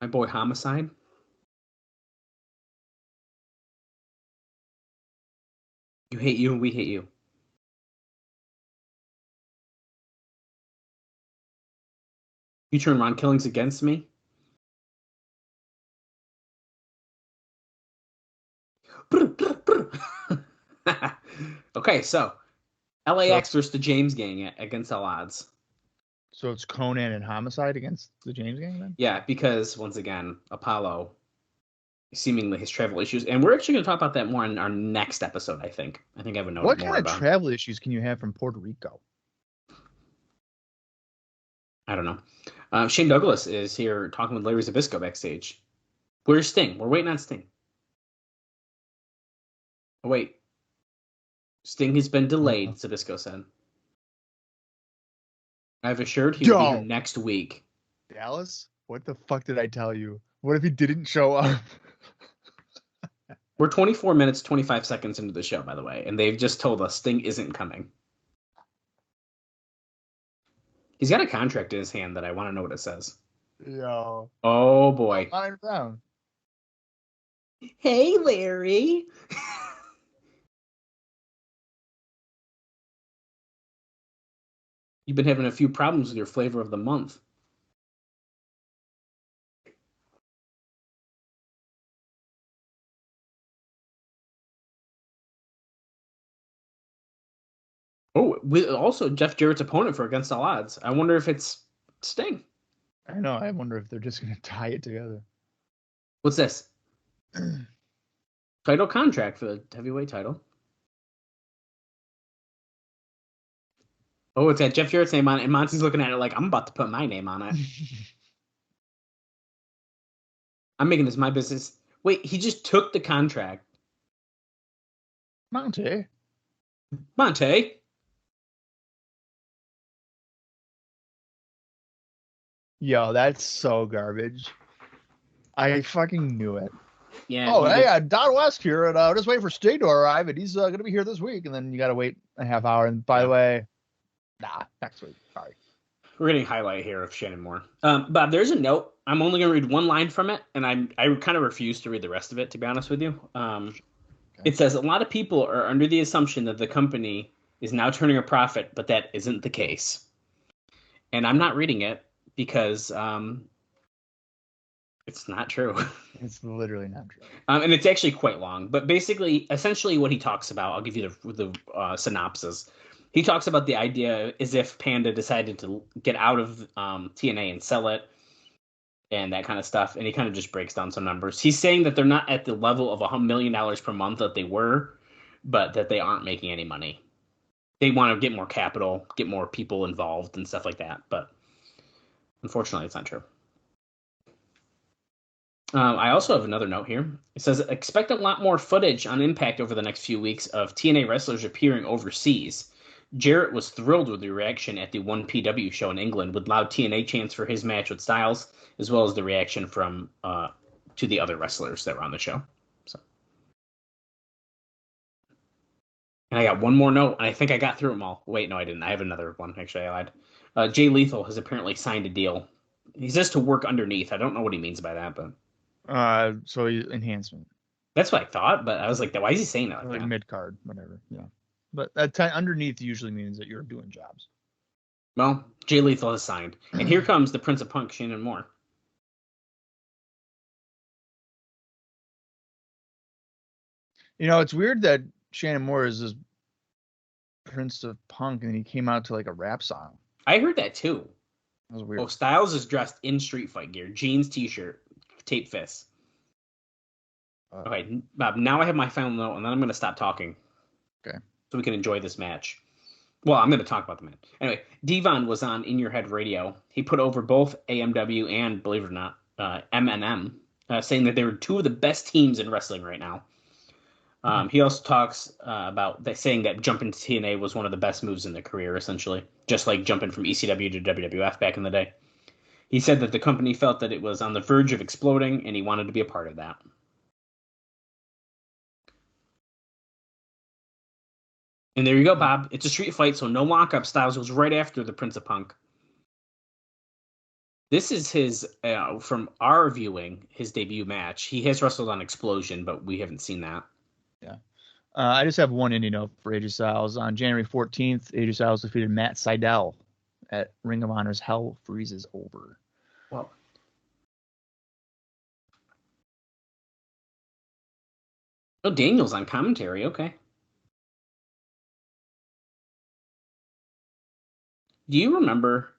My boy Homicide. You hate you and we hate you. You turn Ron Killings against me? Okay, so LAX versus the James Gang against all odds. So it's Conan and Homicide against the James Gang then? Yeah, because once again, Apollo seemingly his travel issues, and we're actually going to talk about that more in our next episode. I think I have a note. What kind of travel issues can you have from Puerto Rico? I don't know. Shane Douglas is here talking with Larry Zbyszko backstage. Where's Sting? We're waiting on Sting. Oh, wait. Sting has been delayed, Zbyszko said. I've assured he will be here next week. Dallas, what the fuck did I tell you? What if he didn't show up? We're 24 minutes, 25 seconds into the show, by the way, and they've just told us Sting isn't coming. He's got a contract in his hand that I want to know what it says. Yo. Oh, boy. I'm down. Hey, Larry. You've been having a few problems with your flavor of the month. Oh, also Jeff Jarrett's opponent for Against All Odds. I wonder if it's Sting. I know. I wonder if they're just going to tie it together. What's this? Title contract for the heavyweight title. Oh, it's got Jeff Jarrett's name on it, and Monty's looking at it like, I'm about to put my name on it. I'm making this my business. Wait, he just took the contract. Monty. Yo, that's so garbage. I fucking knew it. Yeah. Oh, hey, Don West here, and just waiting for Sting to arrive, and he's going to be here this week. And then you got to wait a half hour. And by the way, next week. Sorry. We're getting highlight here of Shannon Moore. Bob, there's a note. I'm only going to read one line from it, and I kind of refuse to read the rest of it, to be honest with you. Okay. It says, a lot of people are under the assumption that the company is now turning a profit, but that isn't the case. And I'm not reading it because It's not true. It's literally not true. And it's actually quite long. But basically, essentially what he talks about, I'll give you the synopsis. He talks about the idea as if Panda decided to get out of TNA and sell it and that kind of stuff. And he kind of just breaks down some numbers. He's saying that they're not at the level of $1 million per month that they were, but that they aren't making any money. They want to get more capital, get more people involved and stuff like that. But unfortunately, it's not true. I also have another note here. It says, expect a lot more footage on Impact over the next few weeks of TNA wrestlers appearing overseas. Jarrett was thrilled with the reaction at the 1PW show in England with loud TNA chants for his match with Styles, as well as the reaction from to the other wrestlers that were on the show. So, and I got one more note, and I think I got through them all. Wait, no, I didn't. I have another one. Actually, I lied. Jay Lethal has apparently signed a deal. He says to work underneath. I don't know what he means by that, but... So enhancement. That's what I thought, but I was like, why is he saying that? Like mid card, whatever. Yeah, but that underneath usually means that you're doing jobs. Well, Jay Lethal has signed, and here comes the Prince of Punk, Shannon Moore. You know, it's weird that Shannon Moore is this Prince of Punk, and he came out to like a rap song. I heard that too. That was weird. Oh, Styles is dressed in street fight gear, jeans, t-shirt, tape fists. Okay, Bob, now I have my final note, and then I'm going to stop talking. Okay. So we can enjoy this match. Well, I'm going to talk about the match. Anyway, Devon was on In Your Head Radio. He put over both AMW and, believe it or not, MNM, saying that they were two of the best teams in wrestling right now. He also talks about saying that jumping to TNA was one of the best moves in their career, essentially, just like jumping from ECW to WWF back in the day. He said that the company felt that it was on the verge of exploding, and he wanted to be a part of that. And there you go, Bob. It's a street fight, so no lock-up. Styles was right after the Prince of Punk. This is his, from our viewing, his debut match. He has wrestled on Explosion, but we haven't seen that. Yeah. I just have one indie note for AJ Styles. On January 14th, AJ Styles defeated Matt Sydal at Ring of Honor's Hell Freezes Over. Well, oh, Daniel's on commentary. Okay. Do you remember,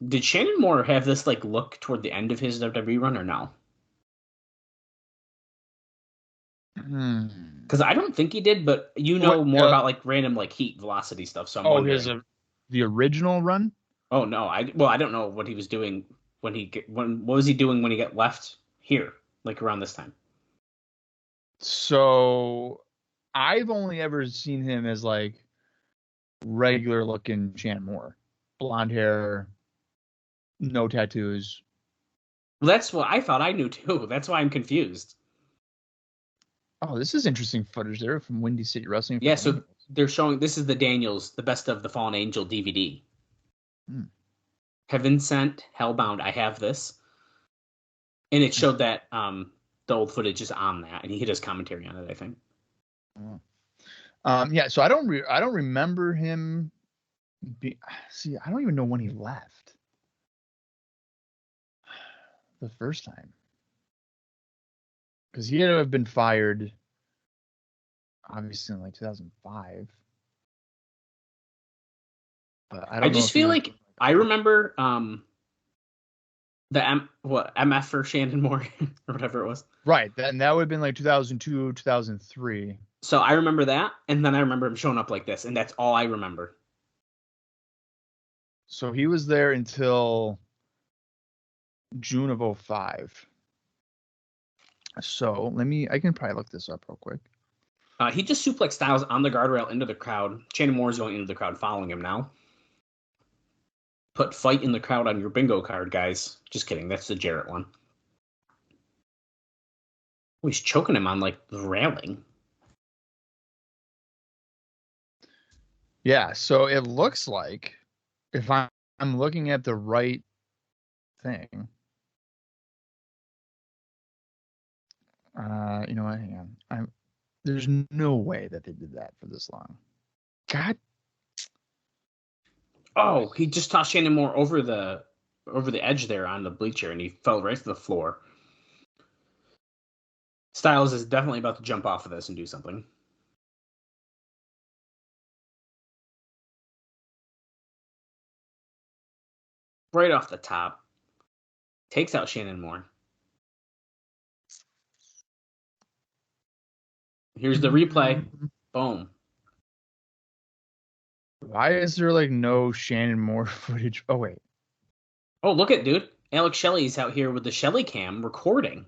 did Shannon Moore have this like look toward the end of his WWE run or no? Because I don't think he did, but you know more about like random like heat velocity stuff. So I'm wondering. The original run? Oh no, I don't know what he was doing what was he doing when he got left here, like around this time? So I've only ever seen him as like regular looking Shannon Moore. Blonde hair, no tattoos. Well, that's what I thought I knew too. That's why I'm confused. Oh, this is interesting footage there from Windy City Wrestling. Yeah, so they're showing, this is the Daniels, the Best of the Fallen Angel DVD. Heaven Sent, Hellbound, I have this. And it showed that the old footage is on that, and he hit his commentary on it, I think. Yeah, so I don't remember him. I don't even know when he left. The first time. Because he had to have been fired, obviously, in like 2005. But I just feel like I remember the MF for Shannon Moore or whatever it was. Right, and that would have been like 2002, 2003. So I remember that, and then I remember him showing up like this, and that's all I remember. So he was there until June of 2005. So I can probably look this up real quick. He just suplexed Styles on the guardrail into the crowd. Shannon Moore's going into the crowd following him now. Put fight in the crowd on your bingo card, guys. Just kidding. That's the Jarrett one. Oh, he's choking him on like the railing. Yeah, so it looks like if I'm looking at the right thing. You know what? Hang on. There's no way that they did that for this long. God. Oh, he just tossed Shannon Moore over the edge there on the bleacher, and he fell right to the floor. Styles is definitely about to jump off of this and do something. Right off the top. Takes out Shannon Moore. Here's the replay. Boom. Why is there like no Shannon Moore footage? Oh wait. Oh, look at dude. Alex Shelley's out here with the Shelley cam recording.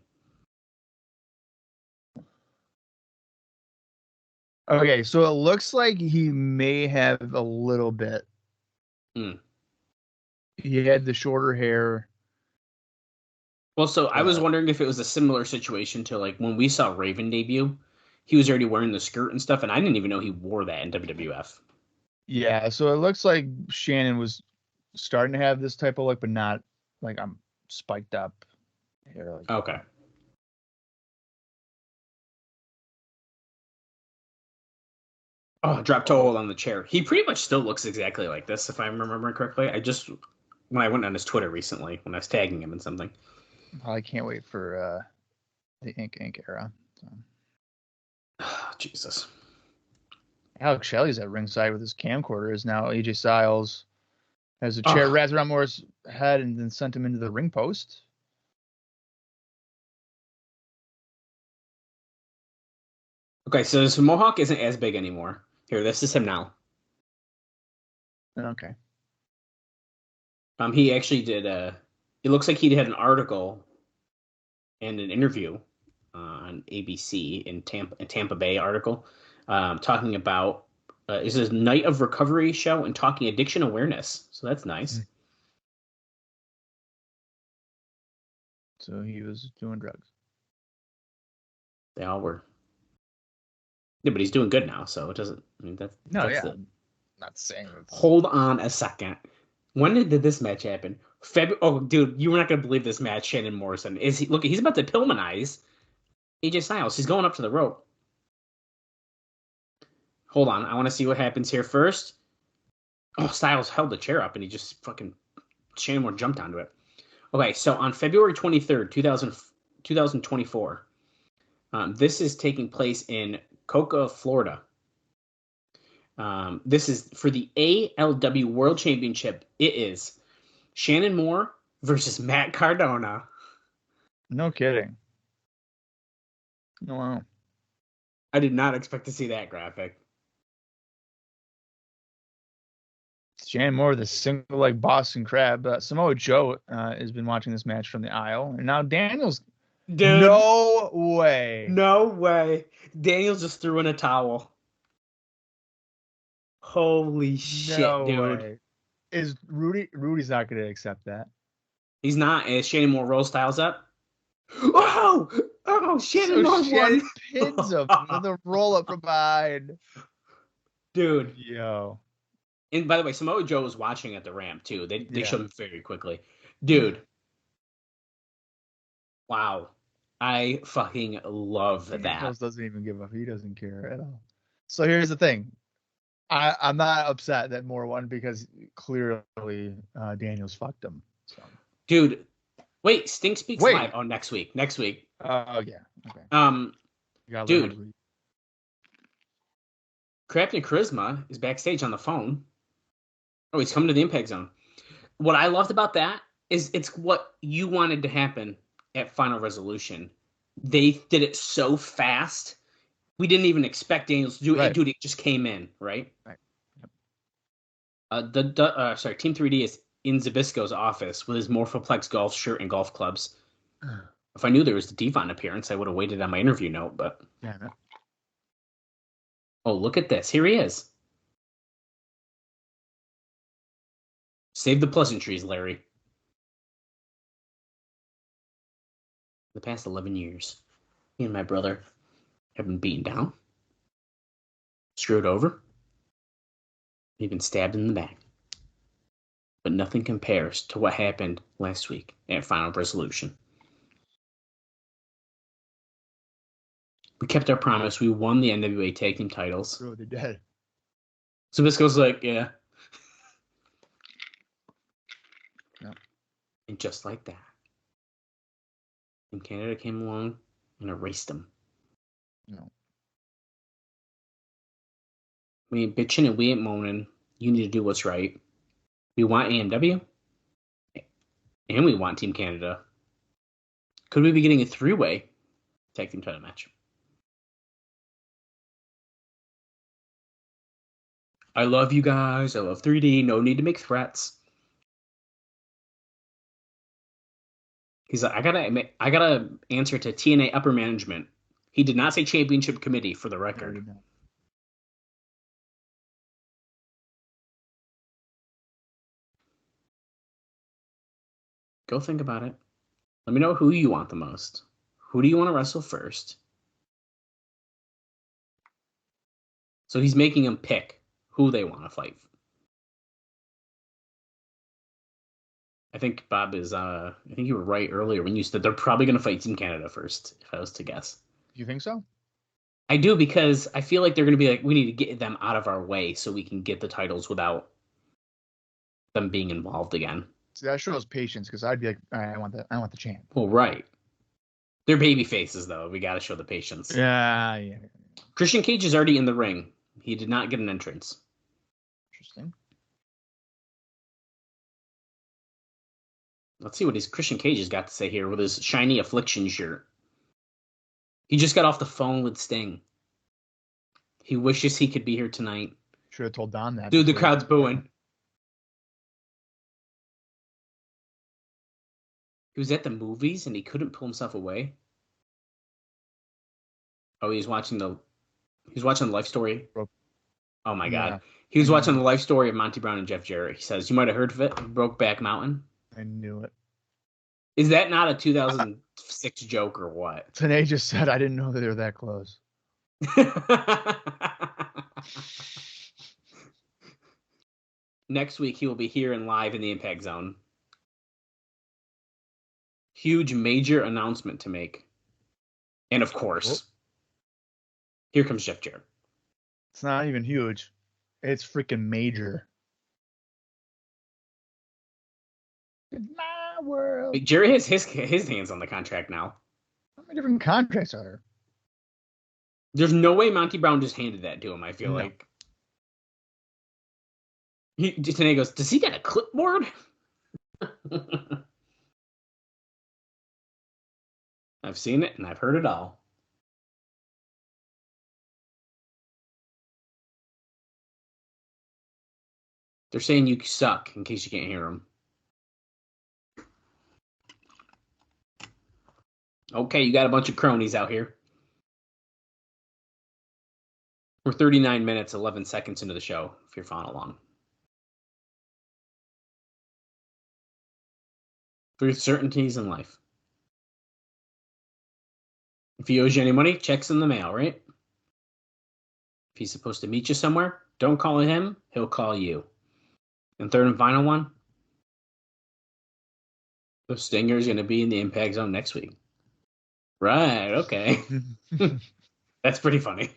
Okay, so it looks like he may have a little bit. He had the shorter hair. Well, so I was wondering if it was a similar situation to like when we saw Raven debut. He was already wearing the skirt and stuff, and I didn't even know he wore that in WWF. Yeah, so it looks like Shannon was starting to have this type of look, but not like I'm spiked up hair. Like Okay. Oh, drop toe hold on the chair. He pretty much still looks exactly like this, if I'm remembering correctly. When I went on his Twitter recently, when I was tagging him in something. I can't wait for the Ink era. So. Oh, Jesus. Alex Shelley's at ringside with his camcorder. Now AJ Styles has a chair wrapped around Moore's head and then sent him into the ring post. Okay, so this Mohawk isn't as big anymore. Here, this is him now. Okay. He actually did it looks like he had an article and an interview on ABC in Tampa Bay article talking about is this Night of Recovery show and talking addiction awareness. So that's nice. So he was doing drugs. They all were. Yeah, but he's doing good now, so it doesn't. I mean, that's not saying. Hold on a second. When did this match happen? Oh, dude, you were not gonna believe this match. Shannon Morrison is he? Look, he's about to Pillmanize AJ Styles. He's going up to the rope. Hold on, I want to see what happens here first. Oh, Styles held the chair up and he just fucking Shannon Moore jumped onto it. Okay, so on February 23rd, 2024, this is taking place in Cocoa, Florida. This is for the ALW World Championship. It is Shannon Moore versus Matt Cardona. No kidding. Wow. I did not expect to see that graphic. Shannon Moore, the single leg Boston Crab. Samoa Joe has been watching this match from the aisle. And now Daniels. Dude, no way. No way. Daniels just threw in a towel. Holy shit, no dude. Way. Is Rudy's not going to accept that. He's not. Is Shannon Moore roll Styles up? Oh, Shannon Moore Shannon pins him with a roll up from behind. Dude. Yo. And by the way, Samoa Joe was watching at the ramp too. They showed him very quickly. Dude. Wow. I fucking love that. Daniels doesn't even give up. He doesn't care at all. So here's the thing. I'm not upset that Moore won because clearly Daniels fucked him. So. Dude, wait, Sting Speaks Live. Oh, next week. Oh yeah. Okay. Dude. Captain Charisma is backstage on the phone. Oh, he's coming to the Impact Zone. What I loved about that is it's what you wanted to happen at Final Resolution. They did it so fast. We didn't even expect Daniels to do it. Right. Dude, it just came in, right? Right. Yep. Team 3D is in Zabisco's office with his Morphoplex golf shirt and golf clubs. If I knew there was a Devon appearance, I would have waited on my interview note, but... Yeah, no. Oh, look at this. Here he is. Save the pleasantries, Larry. The past 11 years, me and my brother have been beaten down, screwed over, even stabbed in the back. But nothing compares to what happened last week at Final Resolution. We kept our promise. We won the NWA Tag Team titles. Bro, they're dead. Zabisco's like, yeah. Yep. And just like that, and Canada came along and erased them No. We ain't bitching and we ain't moaning. You need to do what's right. We want AMW, and we want Team Canada. Could we be getting a 3-way tag team title match? I love you guys. I love 3D. No need to make threats. He's like, I gotta answer to TNA upper management. He did not say championship committee, for the record. Go think about it. Let me know who you want the most. Who do you want to wrestle first? So he's making them pick who they want to fight. I think Bob is, I think you were right earlier when you said they're probably going to fight Team Canada first, if I was to guess. You think so? I do, because I feel like they're going to be like, we need to get them out of our way so we can get the titles without them being involved again. See, that shows patience, because I'd be like, all right, I want the champ. Well, right. They're baby faces, though. We got to show the patience. Yeah. Christian Cage is already in the ring. He did not get an entrance. Interesting. Let's see what his Christian Cage has got to say here with his shiny Affliction shirt. He just got off the phone with Sting. He wishes he could be here tonight. Should have told Don that. Dude, the crowd's booing. He was at the movies and he couldn't pull himself away. Oh, he's watching the Life Story. Oh my God. Yeah. He was watching the life story of Monty Brown and Jeff Jarrett. He says, you might have heard of it, Brokeback Mountain. I knew it. Is that not a 2006 joke or what? TNA just said I didn't know that they were that close. Next week, he will be here and live in the Impact Zone. Huge, major announcement to make. And of course, here comes Jeff Jarrett. It's not even huge. It's freaking major. It's my world. Like, Jerry has his hands on the contract now. How many different contracts are there? There's no way Monty Brown just handed that to him, I feel like. Today goes, does he got a clipboard? I've seen it and I've heard it all. They're saying you suck, in case you can't hear them. Okay, you got a bunch of cronies out here. We're 39 minutes, 11 seconds into the show, if you're following along. 3 certainties in life. If he owes you any money, check's in the mail, right? If he's supposed to meet you somewhere, don't call him, he'll call you. And third and final one, the Stinger's going to be in the Impact Zone next week. Right, okay. That's pretty funny.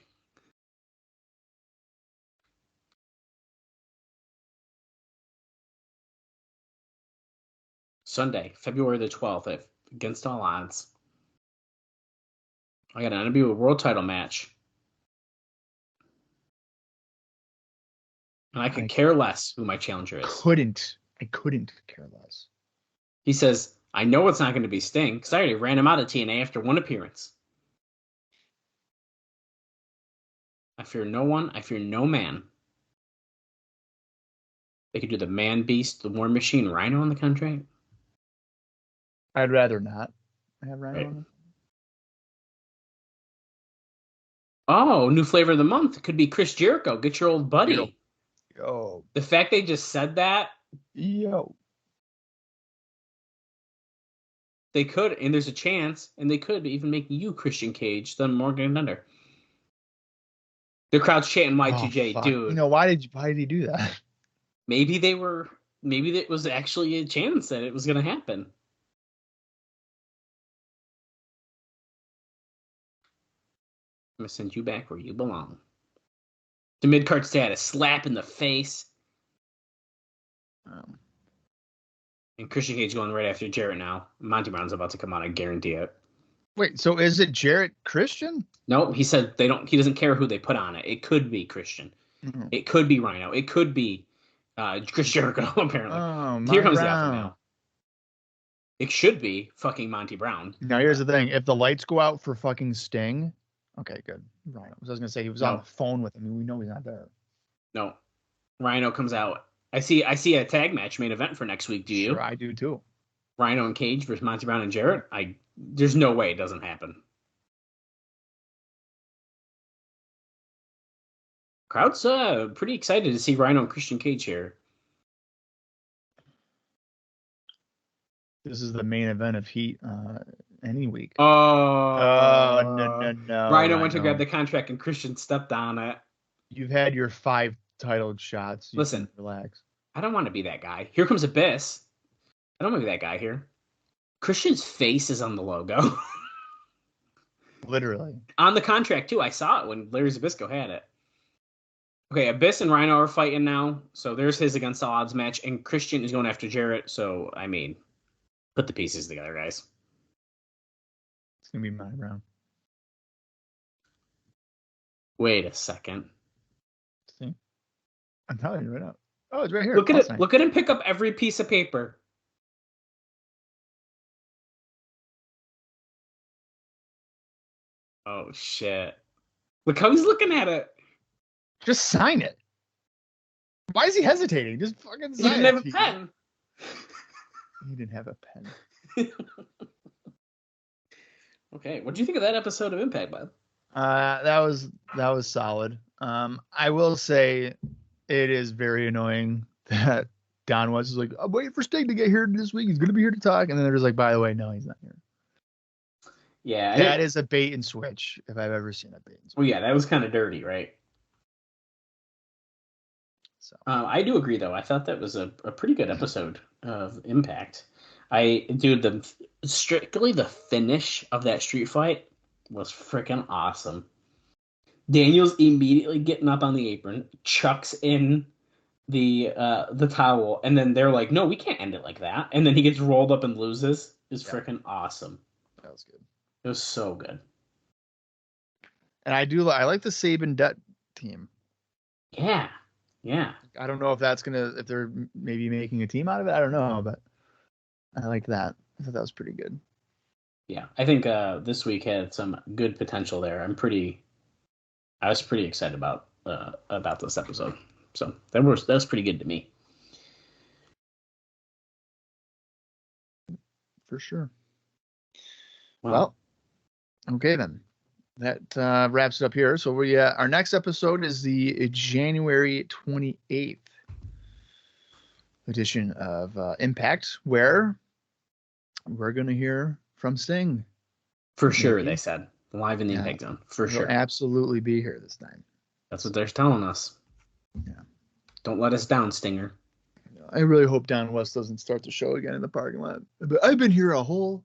Sunday, February the 12th, Against All Odds. I got an NWA World Title match. And I could care less who my challenger is. I couldn't care less. He says, I know it's not going to be Sting, because I already ran him out of TNA after one appearance. I fear no one. I fear no man. They could do the Man Beast, the War Machine, Rhino on the contract. I'd rather not have Rhino Right. on it. Oh, new flavor of the month. It could be Chris Jericho. Get your old buddy. Yo. The fact they just said that, Yo. they could, and there's a chance, and they could even make you Christian Cage, the Morgan Thunder. The crowd's chanting Y2J, fuck. dude. You know, why did he do that? Maybe it was actually a chance that it was going to happen. I'm going to send you back where you belong. The mid-card status, slap in the face. And Christian Cage going right after Jarrett now. Monty Brown's about to come out, I guarantee it. Wait, so is it Jarrett Christian? No, he said he doesn't care who they put on it. It could be Christian. Mm-hmm. It could be Rhino. It could be Chris Jericho, apparently. Here comes the alpha male. It should be fucking Monty Brown. Now, here's the thing. If the lights go out for fucking Sting, okay, good. Rhino. I was going to say he was on the phone with him. We know he's not there. No. Rhino comes out. I see a tag match main event for next week. Do you? Sure, I do too. Rhino and Cage versus Monty Brown and Jarrett? There's no way it doesn't happen. Crowd's pretty excited to see Rhino and Christian Cage here. This is the main event of Heat any week. Oh, no. Rhino went to grab the contract and Christian stepped on it. You've had your 5 titled shots. Listen, relax. I don't want to be that guy. Here comes Abyss. I don't want to be that guy here. Christian's face is on the logo. Literally. On the contract, too. I saw it when Larry Zbyszko had it. Okay, Abyss and Rhino are fighting now. So there's his against all odds match. And Christian is going after Jarrett. So, I mean, put the pieces together, guys. It's going to be Monty Brown. Wait a second. See? I'm telling you right now. Oh, it's right here. Look at it. Look at him pick up every piece of paper. Oh, shit. Look how he's looking at it. Just sign it. Why is he hesitating? Just fucking sign it. He didn't have a pen. He didn't have a pen. Okay, what do you think of that episode of Impact, bud? That was solid. I will say it is very annoying that Don West is like, I'm waiting for Sting to get here this week. He's going to be here to talk. And then they're just like, by the way, no, he's not here. Yeah. That is a bait and switch if I've ever seen a bait and switch. Well, yeah, that was kind of dirty, right? So I do agree, though. I thought that was a pretty good episode of Impact. Strictly the finish of that street fight was freaking awesome. Daniel's immediately getting up on the apron, chucks in the towel, and then they're like, no, we can't end it like that. And then he gets rolled up and loses. It's freaking awesome. That was good. It was so good. And I like the Sabin Dutt team. Yeah. I don't know if if they're maybe making a team out of it. I don't know, but I like that. I thought that was pretty good. Yeah, I think this week had some good potential there. I was pretty excited about this episode. So that was pretty good to me. For sure. Well, okay then. That wraps it up here. So our next episode is the January 28th edition of Impact, where we're going to hear from Sting. For sure, they said. Live in the Impact Zone. For sure. He'll absolutely be here this time. That's what they're telling us. Yeah. Don't let us down, Stinger. I really hope Don West doesn't start the show again in the parking lot. But I've been here a whole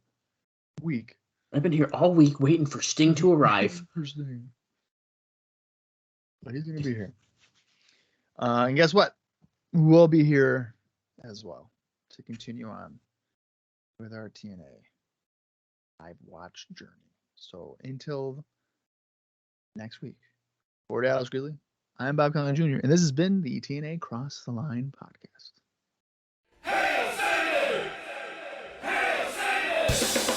week. I've been here all week waiting for Sting to arrive. For Sting. But he's going to be here. And guess what? We'll be here as well to continue on with our TNA live watch journey. So until next week, for Dallas Gridley, I'm Bob Colling Jr., and this has been the TNA Cross the Line podcast. Hail Satan! Hail Satan!